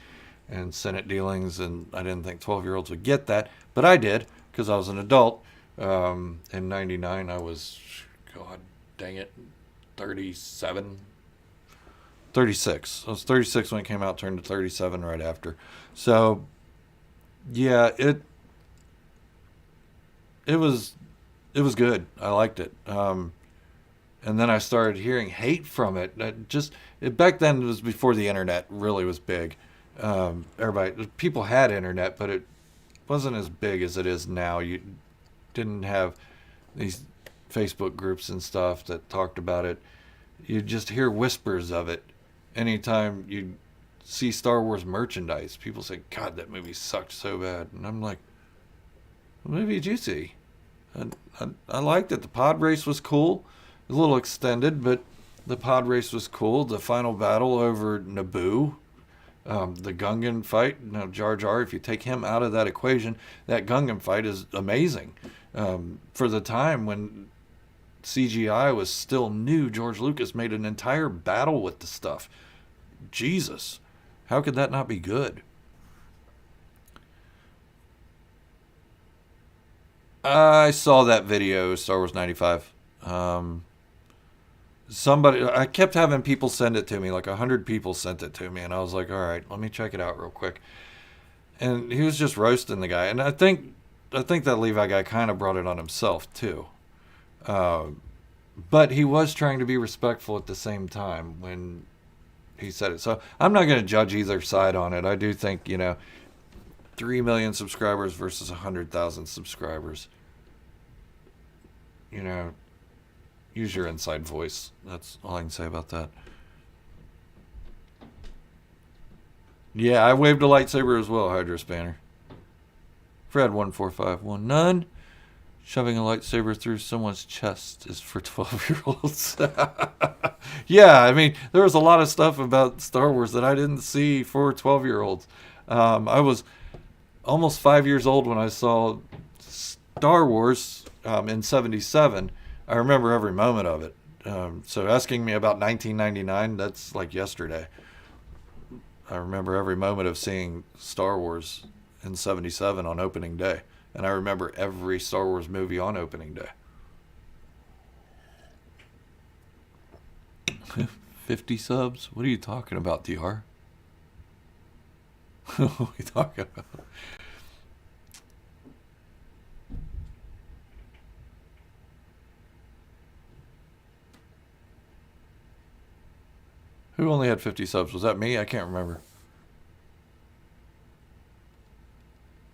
and Senate dealings, and I didn't think 12-year-olds would get that, but I did, because I was an adult. In 99, I was, God dang it, 37, 36. I was 36 when it came out, turned to 37 right after. So, yeah, it was good. I liked it. And then I started hearing hate from it. Back then, it was before the internet really was big. People had internet, but it wasn't as big as it is now. You didn't have these Facebook groups and stuff that talked about it. You just hear whispers of it. Anytime you see Star Wars merchandise, people say, God, that movie sucked so bad. And I'm like, what movie did you see? I liked it. The pod race was cool. A little extended, but the pod race was cool. The final battle over Naboo, the Gungan fight. Now, Jar Jar, if you take him out of that equation, that Gungan fight is amazing. For the time when CGI was still new, George Lucas made an entire battle with the stuff. Jesus, how could that not be good? I saw that video, Star Wars 95. I kept having people send it to me, like 100 people sent it to me, and I was like, all right, let me check it out real quick. And he was just roasting the guy, and I think that Levi guy kind of brought it on himself too. But he was trying to be respectful at the same time when he said it. So I'm not going to judge either side on it. I do think, 3 million subscribers versus 100,000 subscribers. Use your inside voice. That's all I can say about that. Yeah, I waved a lightsaber as well, Hydra Spanner. Fred14519. Shoving a lightsaber through someone's chest is for 12-year-olds. Yeah, I mean, there was a lot of stuff about Star Wars that I didn't see for 12-year-olds. I was almost 5 years old when I saw Star Wars in 77. I remember every moment of it. So asking me about 1999, that's like yesterday. I remember every moment of seeing Star Wars in 77 on opening day. And I remember every Star Wars movie on opening day. 50 subs? What are you talking about, DR? What are you talking about? Who only had 50 subs? Was that me? I can't remember.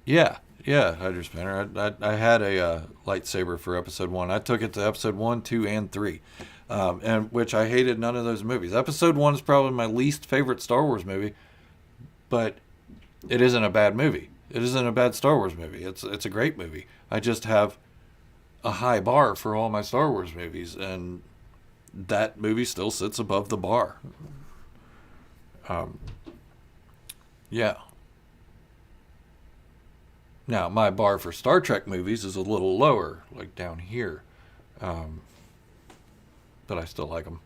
Yeah, Hydra Spanner. I had a lightsaber for episode 1. I took it to episode 1, 2, and 3. And which I hated none of those movies. Episode 1 is probably my least favorite Star Wars movie, but it isn't a bad movie. It isn't a bad Star Wars movie. It's a great movie. I just have a high bar for all my Star Wars movies, and that movie still sits above the bar. Yeah. Now, my bar for Star Trek movies is a little lower, like down here. But I still like them.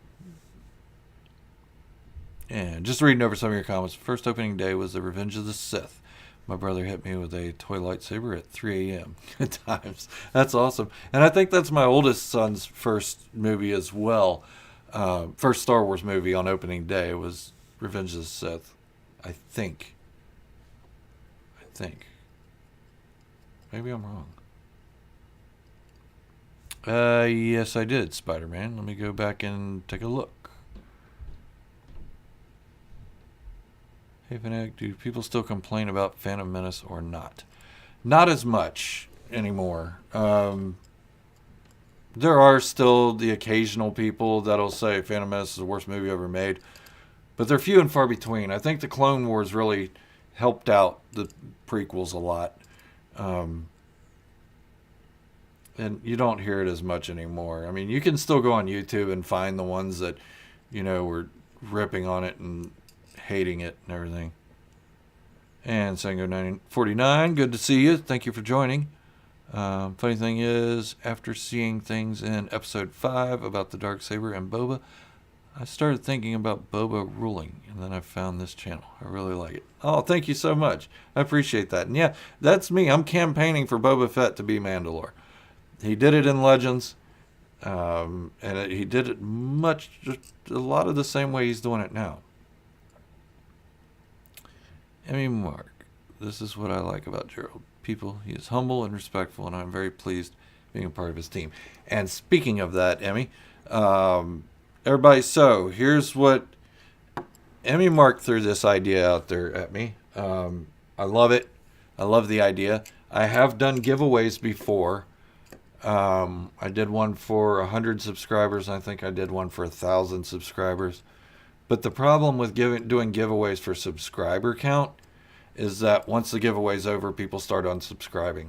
And just reading over some of your comments. First opening day was The Revenge of the Sith. My brother hit me with a toy lightsaber at 3 a.m. at times. That's awesome. And I think that's my oldest son's first movie as well. First Star Wars movie on opening day was Revenge of the Sith. I think. Maybe I'm wrong. Yes, I did, Spider-Man. Let me go back and take a look. Hey, Fanatic, do people still complain about Phantom Menace or not? Not as much anymore. There are still the occasional people that'll say Phantom Menace is the worst movie ever made, but they're few and far between. I think the Clone Wars really helped out the prequels a lot. Um, and you don't hear it as much anymore. I mean, you can still go on YouTube and find the ones that, were ripping on it and hating it and everything. And Sango 949, good to see you. Thank you for joining. Funny thing is, after seeing things in episode 5 about the Darksaber and Boba, I started thinking about Boba ruling, and then I found this channel. I really like it. Oh, thank you so much. I appreciate that. And yeah, that's me. I'm campaigning for Boba Fett to be Mandalore. He did it in Legends, and he did it just a lot of the same way he's doing it now. Emmy Mark, this is what I like about Gerald. People, he is humble and respectful, and I'm very pleased being a part of his team. And speaking of that, Emmy, everybody, so here's what Emmy Mark threw this idea out there at me. I love it. I love the idea. I have done giveaways before. I did one for 100 subscribers. I think I did one for 1,000 subscribers. But the problem with doing giveaways for subscriber count is that once the giveaway's over, people start unsubscribing.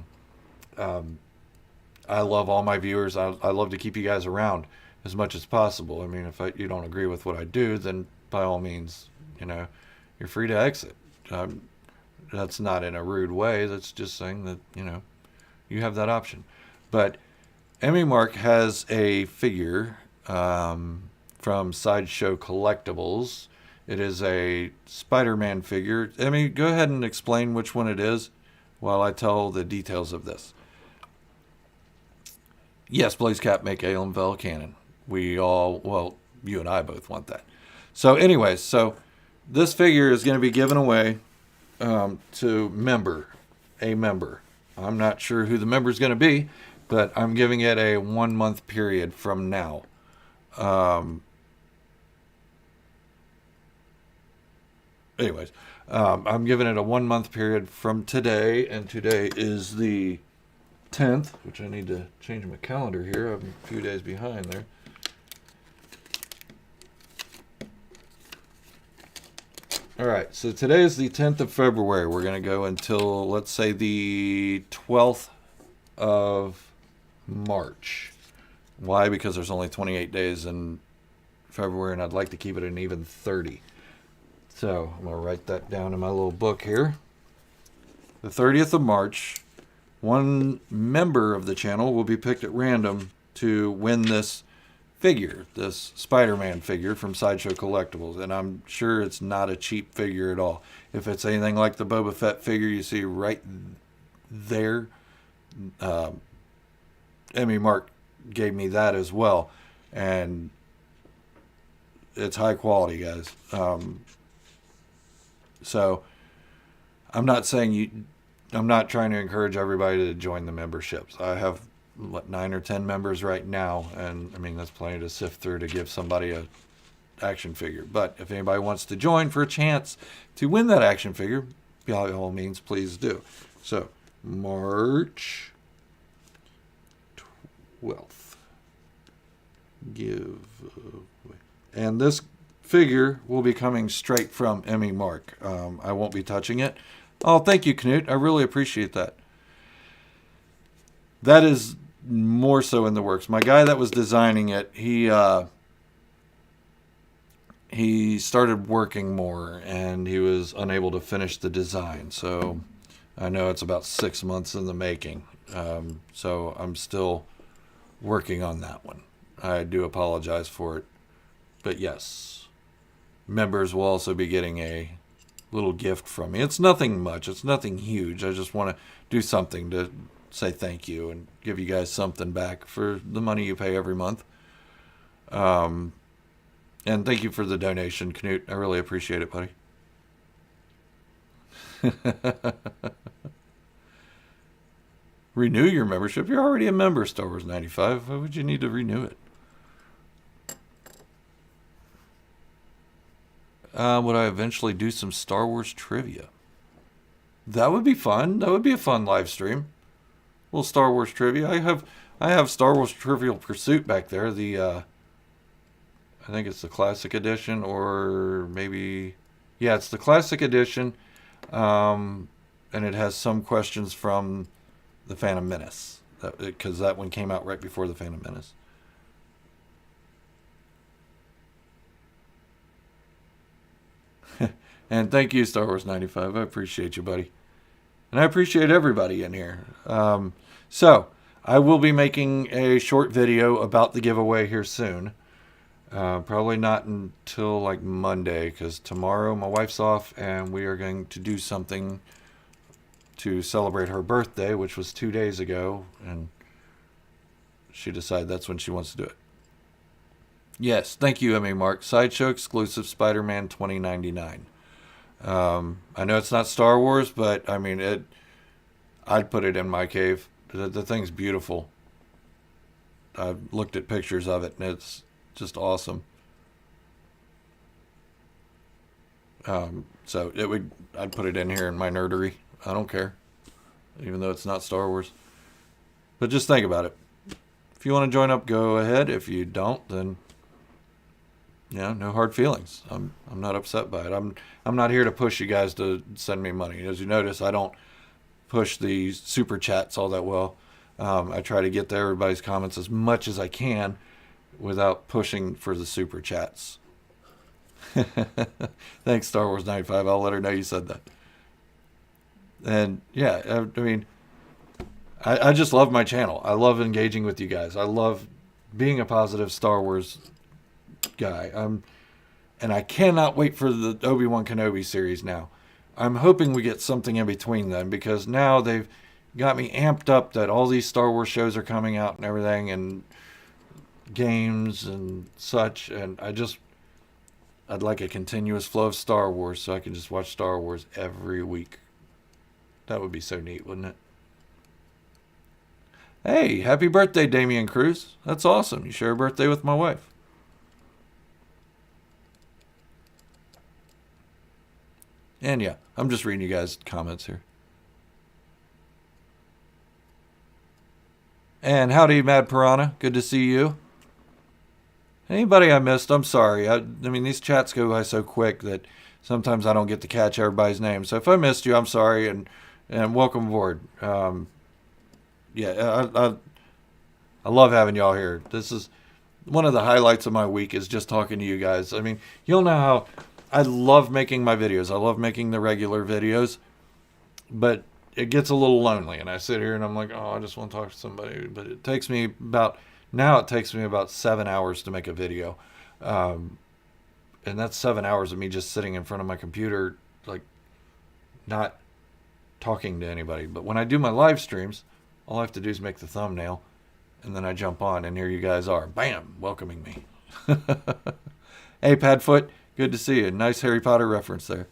I love all my viewers. I love to keep you guys around as much as possible. I mean, if you don't agree with what I do, then by all means, you're free to exit. That's not in a rude way. That's just saying that, you have that option. But Emmy Mark has a figure from Sideshow Collectibles. It is a Spider-Man figure. Emmy, go ahead and explain which one it is while I tell the details of this. Yes, Blaze Cap, make Alan Vel canon. We all, well, you and I both want that. So anyways, so this figure is going to be given away to a member. I'm not sure who the member is going to be, but I'm giving it a 1 month period from now. I'm giving it a 1 month period from today, and today is the 10th, which I need to change my calendar here. I'm a few days behind there. All right, so today is the 10th of February. We're going to go until, let's say, the 12th of March. Why? Because there's only 28 days in February, and I'd like to keep it an even 30. So I'm going to write that down in my little book here. The 30th of March, one member of the channel will be picked at random to win this figure, this Spider-Man figure from Sideshow Collectibles. And I'm sure it's not a cheap figure at all. If it's anything like the Boba Fett figure you see right there, Emmy Mark gave me that as well. And it's high quality, guys. So I'm not saying I'm not trying to encourage everybody to join the memberships. I have 9 or 10 members right now, and I mean that's plenty to sift through to give somebody a action figure. But if anybody wants to join for a chance to win that action figure, by all means, please do. So March 12th, give away. And this figure will be coming straight from Emmy Mark. I won't be touching it. Oh, thank you, Knut. I really appreciate that. That is more so in the works. My guy that was designing it, he started working more, and he was unable to finish the design. So I know it's about 6 months in the making. So I'm still working on that one. I do apologize for it. But yes, members will also be getting a little gift from me. It's nothing much. It's nothing huge. I just want to do something to say thank you and give you guys something back for the money you pay every month. And thank you for the donation, Knut. I really appreciate it, buddy. Renew your membership. You're already a member, Star Wars 95. Why would you need to renew it? Would I eventually do some Star Wars trivia? That would be fun. That would be a fun live stream. A little Star Wars trivia. I I have Star Wars Trivial Pursuit back there. I think it's the Classic Edition, or maybe, yeah, it's the Classic Edition, and it has some questions from the Phantom Menace, because that one came out right before the Phantom Menace. And thank you, Star Wars 95. I appreciate you, buddy. And I appreciate everybody in here. So, I will be making a short video about the giveaway here soon. Probably not until like Monday, because tomorrow my wife's off and we are going to do something to celebrate her birthday, which was 2 days ago, and she decided that's when she wants to do it. Yes, thank you, Emmy Mark. Sideshow exclusive Spider-Man 2099. I know it's not Star Wars, but I mean, I'd put it in my cave. The thing's beautiful. I've looked at pictures of it, and it's just awesome. So I'd put it in here in my nerdery. I don't care, even though it's not Star Wars. But just think about it. If you want to join up, go ahead. If you don't, then no hard feelings. I'm not upset by it. I'm not here to push you guys to send me money. As you notice, I don't push the super chats all that well. I try to get to everybody's comments as much as I can without pushing for the super chats. Thanks, Star Wars 95. I'll let her know you said that. And yeah, I mean, I just love my channel. I love engaging with you guys. I love being a positive Star Wars guy. And I cannot wait for the Obi-Wan Kenobi series now. I'm hoping we get something in between them, because now they've got me amped up that all these Star Wars shows are coming out and everything, and games and such, and I'd like a continuous flow of Star Wars so I can just watch Star Wars every week. That would be so neat, wouldn't it? Hey, happy birthday, Damian Cruz. That's awesome. You share a birthday with my wife. And yeah, I'm just reading you guys' comments here. And howdy, Mad Piranha. Good to see you. Anybody I missed, I'm sorry. I mean, these chats go by so quick that sometimes I don't get to catch everybody's name. So if I missed you, I'm sorry, and welcome aboard. Yeah, I love having y'all here. This is one of the highlights of my week, is just talking to you guys. I mean, you'll know how I love making my videos. I love making the regular videos, but it gets a little lonely, and I sit here and I'm like, oh, I just want to talk to somebody. But it takes me about 7 hours to make a video. And that's 7 hours of me just sitting in front of my computer, like, not talking to anybody. But when I do my live streams, all I have to do is make the thumbnail, and then I jump on, and here you guys are, bam, welcoming me. Hey, Padfoot, good to see you. Nice Harry Potter reference there.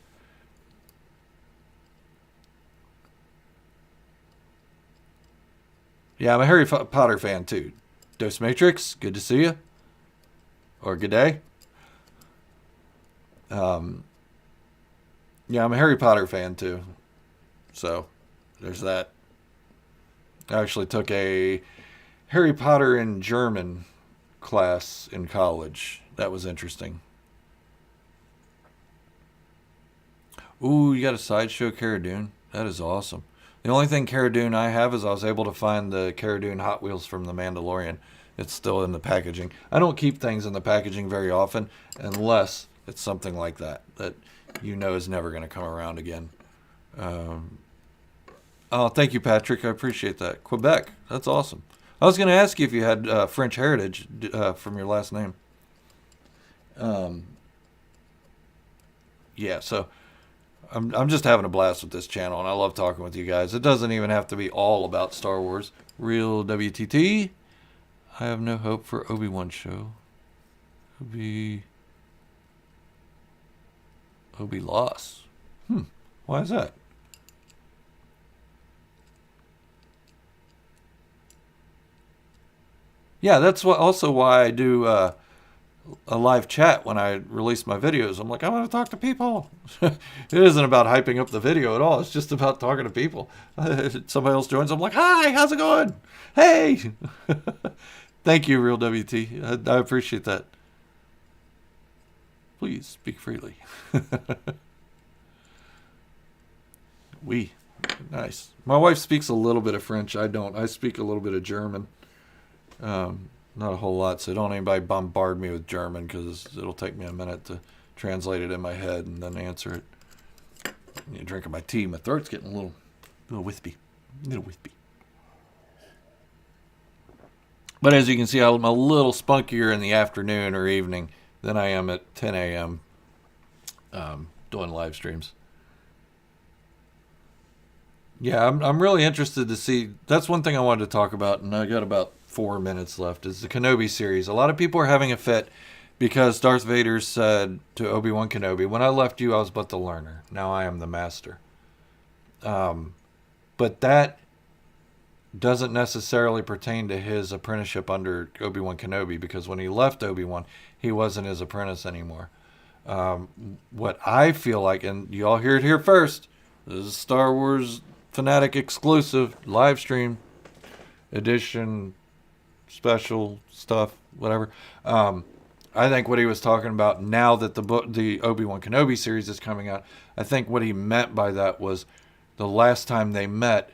Yeah, I'm a Harry Potter fan too. Dose Matrix, good to see you. Or good day. Yeah, I'm a Harry Potter fan too. So, there's that. I actually took a Harry Potter in German class in college. That was interesting. Ooh, you got a Sideshow Cara Dune? That is awesome. The only thing Cara Dune I have is I was able to find the Cara Dune Hot Wheels from The Mandalorian. It's still in the packaging. I don't keep things in the packaging very often unless it's something like that you know is never going to come around again. Oh, thank you, Patrick. I appreciate that. Quebec. That's awesome. I was going to ask you if you had French heritage from your last name. Yeah, so I'm just having a blast with this channel, and I love talking with you guys. It doesn't even have to be all about Star Wars. Real WTT. I have no hope for Obi-Wan show. Obi lost. Why is that? Yeah, that's also why I do a live chat when I release my videos. I'm like, I want to talk to people. It isn't about hyping up the video at all. It's just about talking to people. Somebody else joins. I'm like, hi, how's it going? Hey. Thank you, Real WT. I appreciate that. Please speak freely. Oui. Nice. My wife speaks a little bit of French. I don't. I speak a little bit of German. Not a whole lot, so don't anybody bombard me with German because it'll take me a minute to translate it in my head and then answer it. I'm drinking my tea. My throat's getting a little wispy. But as you can see, I'm a little spunkier in the afternoon or evening than I am at 10 a.m. Doing live streams. Yeah, I'm really interested to see. That's one thing I wanted to talk about, and I got about 4 minutes left, is the Kenobi series. A lot of people are having a fit because Darth Vader said to Obi-Wan Kenobi, when I left you, I was but the learner. Now I am the master. But that doesn't necessarily pertain to his apprenticeship under Obi-Wan Kenobi, because when he left Obi-Wan, he wasn't his apprentice anymore. What I feel like, and you all hear it here first, this is Star Wars FANATIC exclusive live stream edition, special stuff, whatever. I think what he was talking about, now that the Obi-Wan Kenobi series is coming out, I think what he meant by that was the last time they met,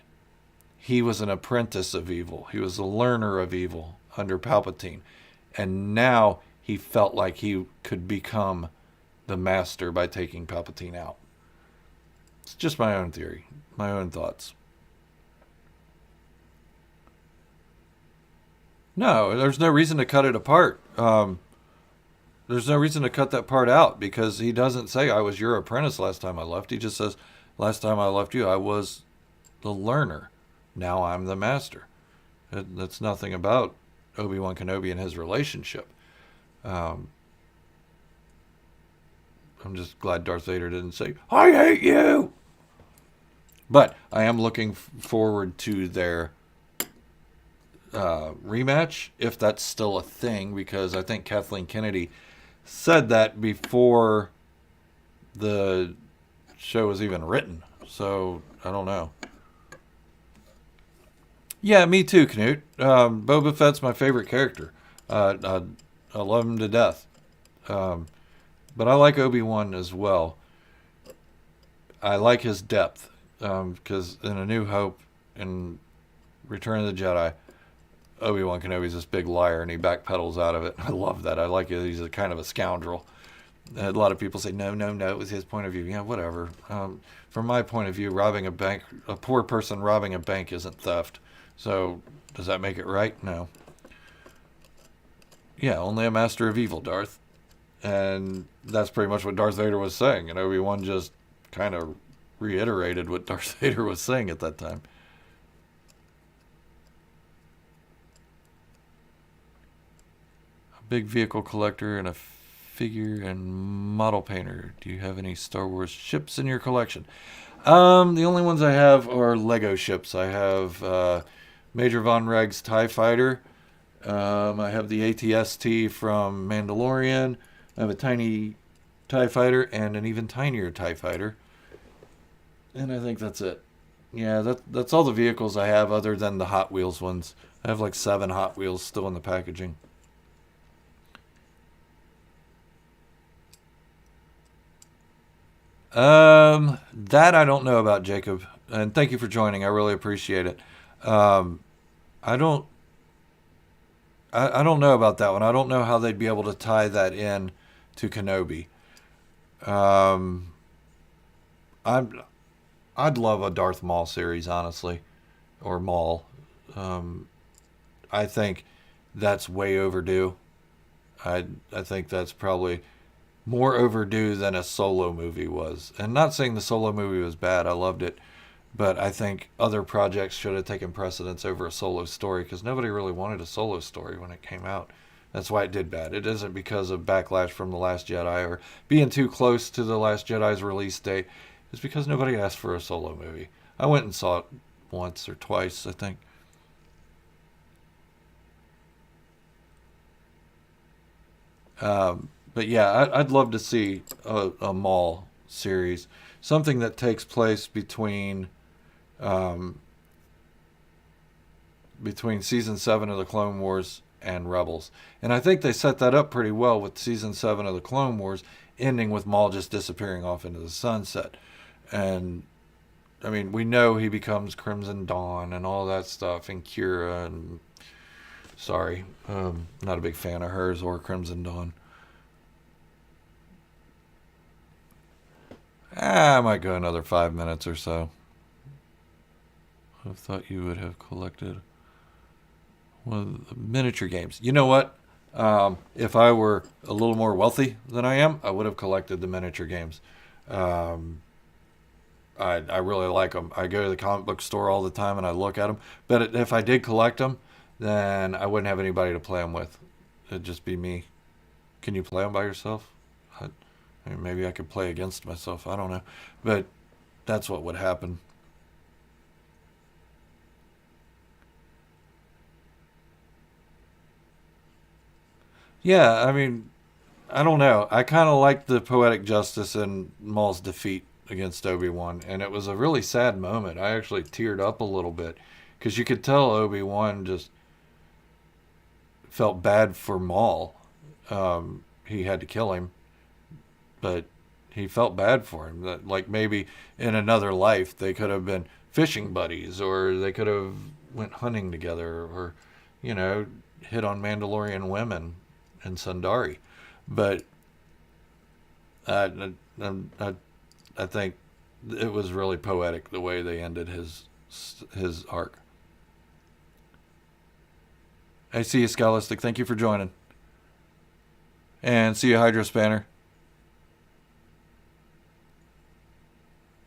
he was an apprentice of evil. He was a learner of evil under Palpatine. And now he felt like he could become the master by taking Palpatine out. It's just my own theory, my own thoughts. No, there's no reason to cut it apart. There's no reason to cut that part out, because he doesn't say, I was your apprentice last time I left. He just says, last time I left you, I was the learner. Now I'm the master. That's nothing about Obi-Wan Kenobi and his relationship. I'm just glad Darth Vader didn't say, I hate you. But I am looking forward to their rematch, if that's still a thing, because I think Kathleen Kennedy said that before the show was even written. So, I don't know. Yeah, me too, Knut. Boba Fett's my favorite character. I love him to death. But I like Obi-Wan as well. I like his depth. Because in A New Hope and Return of the Jedi, Obi-Wan Kenobi's this big liar and he backpedals out of it. I love that. I like it. He's a kind of a scoundrel. A lot of people say, no, it was his point of view. Yeah, whatever. From my point of view, robbing a bank, a poor person robbing a bank isn't theft. So, does that make it right? No. Yeah, only a master of evil, Darth. And that's pretty much what Darth Vader was saying. And Obi-Wan just kind of reiterated what Darth Vader was saying at that time. A big vehicle collector and a figure and model painter. Do you have any Star Wars ships in your collection? The only ones I have are Lego ships. I have Major Von Reg's TIE Fighter. I have the AT-ST from Mandalorian. I have a tiny TIE Fighter and an even tinier TIE Fighter. And I think that's it. Yeah, that's all the vehicles I have other than the Hot Wheels ones. I have like 7 Hot Wheels still in the packaging. That I don't know about, Jacob. And thank you for joining. I really appreciate it. I don't know about that one. I don't know how they'd be able to tie that in to Kenobi. I'd love a Darth Maul series, honestly, or Maul. I think that's way overdue. I think that's probably more overdue than a Solo movie was. And not saying the Solo movie was bad. I loved it. But I think other projects should have taken precedence over a Solo story, because nobody really wanted a Solo story when it came out. That's why it did bad. It isn't because of backlash from The Last Jedi or being too close to The Last Jedi's release date. It's because nobody asked for a Solo movie. I went and saw it once or twice, I think. But yeah, I'd love to see a Maul series, something that takes place um, between season 7 of the Clone Wars and Rebels, and I think they set that up pretty well with season 7 of the Clone Wars ending with Maul just disappearing off into the sunset, and I mean we know he becomes Crimson Dawn and all that stuff, and Kira, and sorry, not a big fan of hers or Crimson Dawn. I might go another 5 minutes or so. I thought you would have collected one of the miniature games. You know what? If I were a little more wealthy than I am, I would have collected the miniature games. Um, I really like them. I go to the comic book store all the time and I look at them. But if I did collect them, then I wouldn't have anybody to play them with. It'd just be me. Can you play them by yourself? I mean, maybe I could play against myself. I don't know. But that's what would happen. Yeah, I mean, I don't know. I kind of liked the poetic justice in Maul's defeat against Obi-Wan, and it was a really sad moment. I actually teared up a little bit because you could tell Obi-Wan just felt bad for Maul. He had to kill him, but he felt bad for him. That like maybe in another life they could have been fishing buddies, or they could have went hunting together, or you know, hit on Mandalorian women in Sundari. But I, I, I think it was really poetic the way they ended his arc. I see you, Scholastic. Thank you for joining. And see you, Hydro Spanner.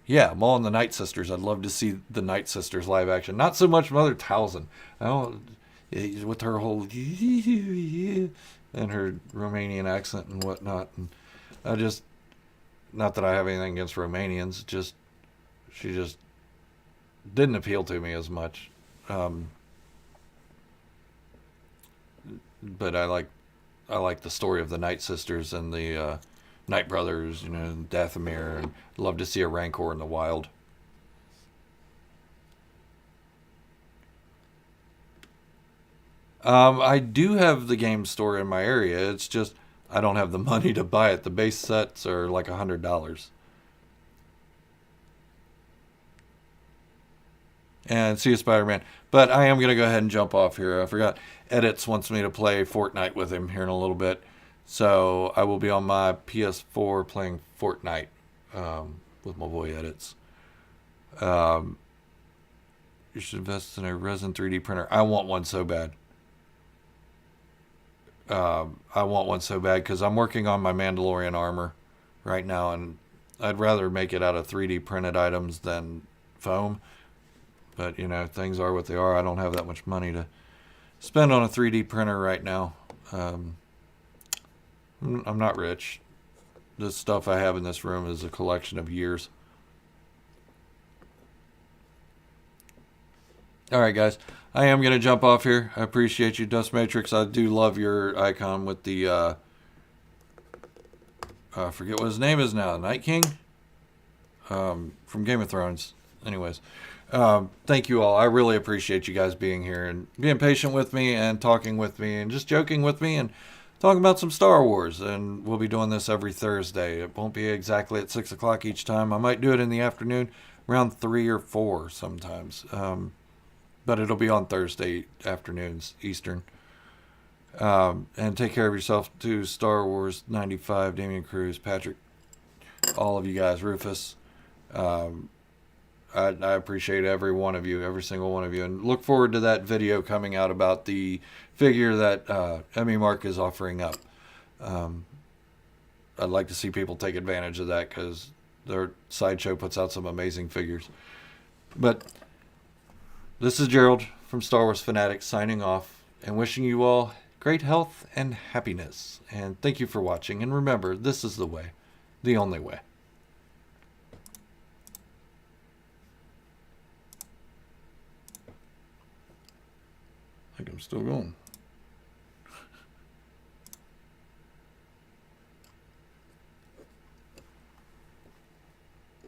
Yeah, Maul and the Night Sisters. I'd love to see the Night Sisters live action. Not so much Mother Talzin. I don't with her whole and her Romanian accent and whatnot. And I just, not that I have anything against Romanians, just she just didn't appeal to me as much. Um, but I like the story of the Night Sisters and the Night Brothers, you know, Dathomir, and love to see a Rancor in the wild. I do have the game store in my area. It's just I don't have the money to buy it. The base sets are like $100. And see you, Spider-Man. But I am gonna go ahead and jump off here. I forgot. Edits wants me to play Fortnite with him here in a little bit, so I will be on my PS4 playing Fortnite with my boy Edits. Um, you should invest in a resin 3D printer. I want one so bad. I want one so bad because I'm working on my Mandalorian armor right now, and I'd rather make it out of 3D printed items than foam. But you know, things are what they are. I don't have that much money to spend on a 3D printer right now. Um, I'm not rich. The stuff I have in this room is a collection of years. All right, guys. I am going to jump off here. I appreciate you, Dust Matrix. I do love your icon with the, I forget what his name is now. Night King? From Game of Thrones. Anyways, thank you all. I really appreciate you guys being here and being patient with me and talking with me and just joking with me and talking about some Star Wars. And we'll be doing this every Thursday. It won't be exactly at 6 o'clock each time. I might do it in the afternoon, around 3 or 4 sometimes. But it'll be on Thursday afternoons, Eastern. And take care of yourself too. Star Wars 95, Damian Cruz, Patrick, all of you guys, Rufus. Um, I appreciate every one of you, every single one of you, and look forward to that video coming out about the figure that Emmy Mark is offering up. Um, I'd like to see people take advantage of that because their sideshow puts out some amazing figures. But this is Gerald from Star Wars Fanatic signing off and wishing you all great health and happiness. And thank you for watching. And remember, this is the way, the only way. I think I'm still going.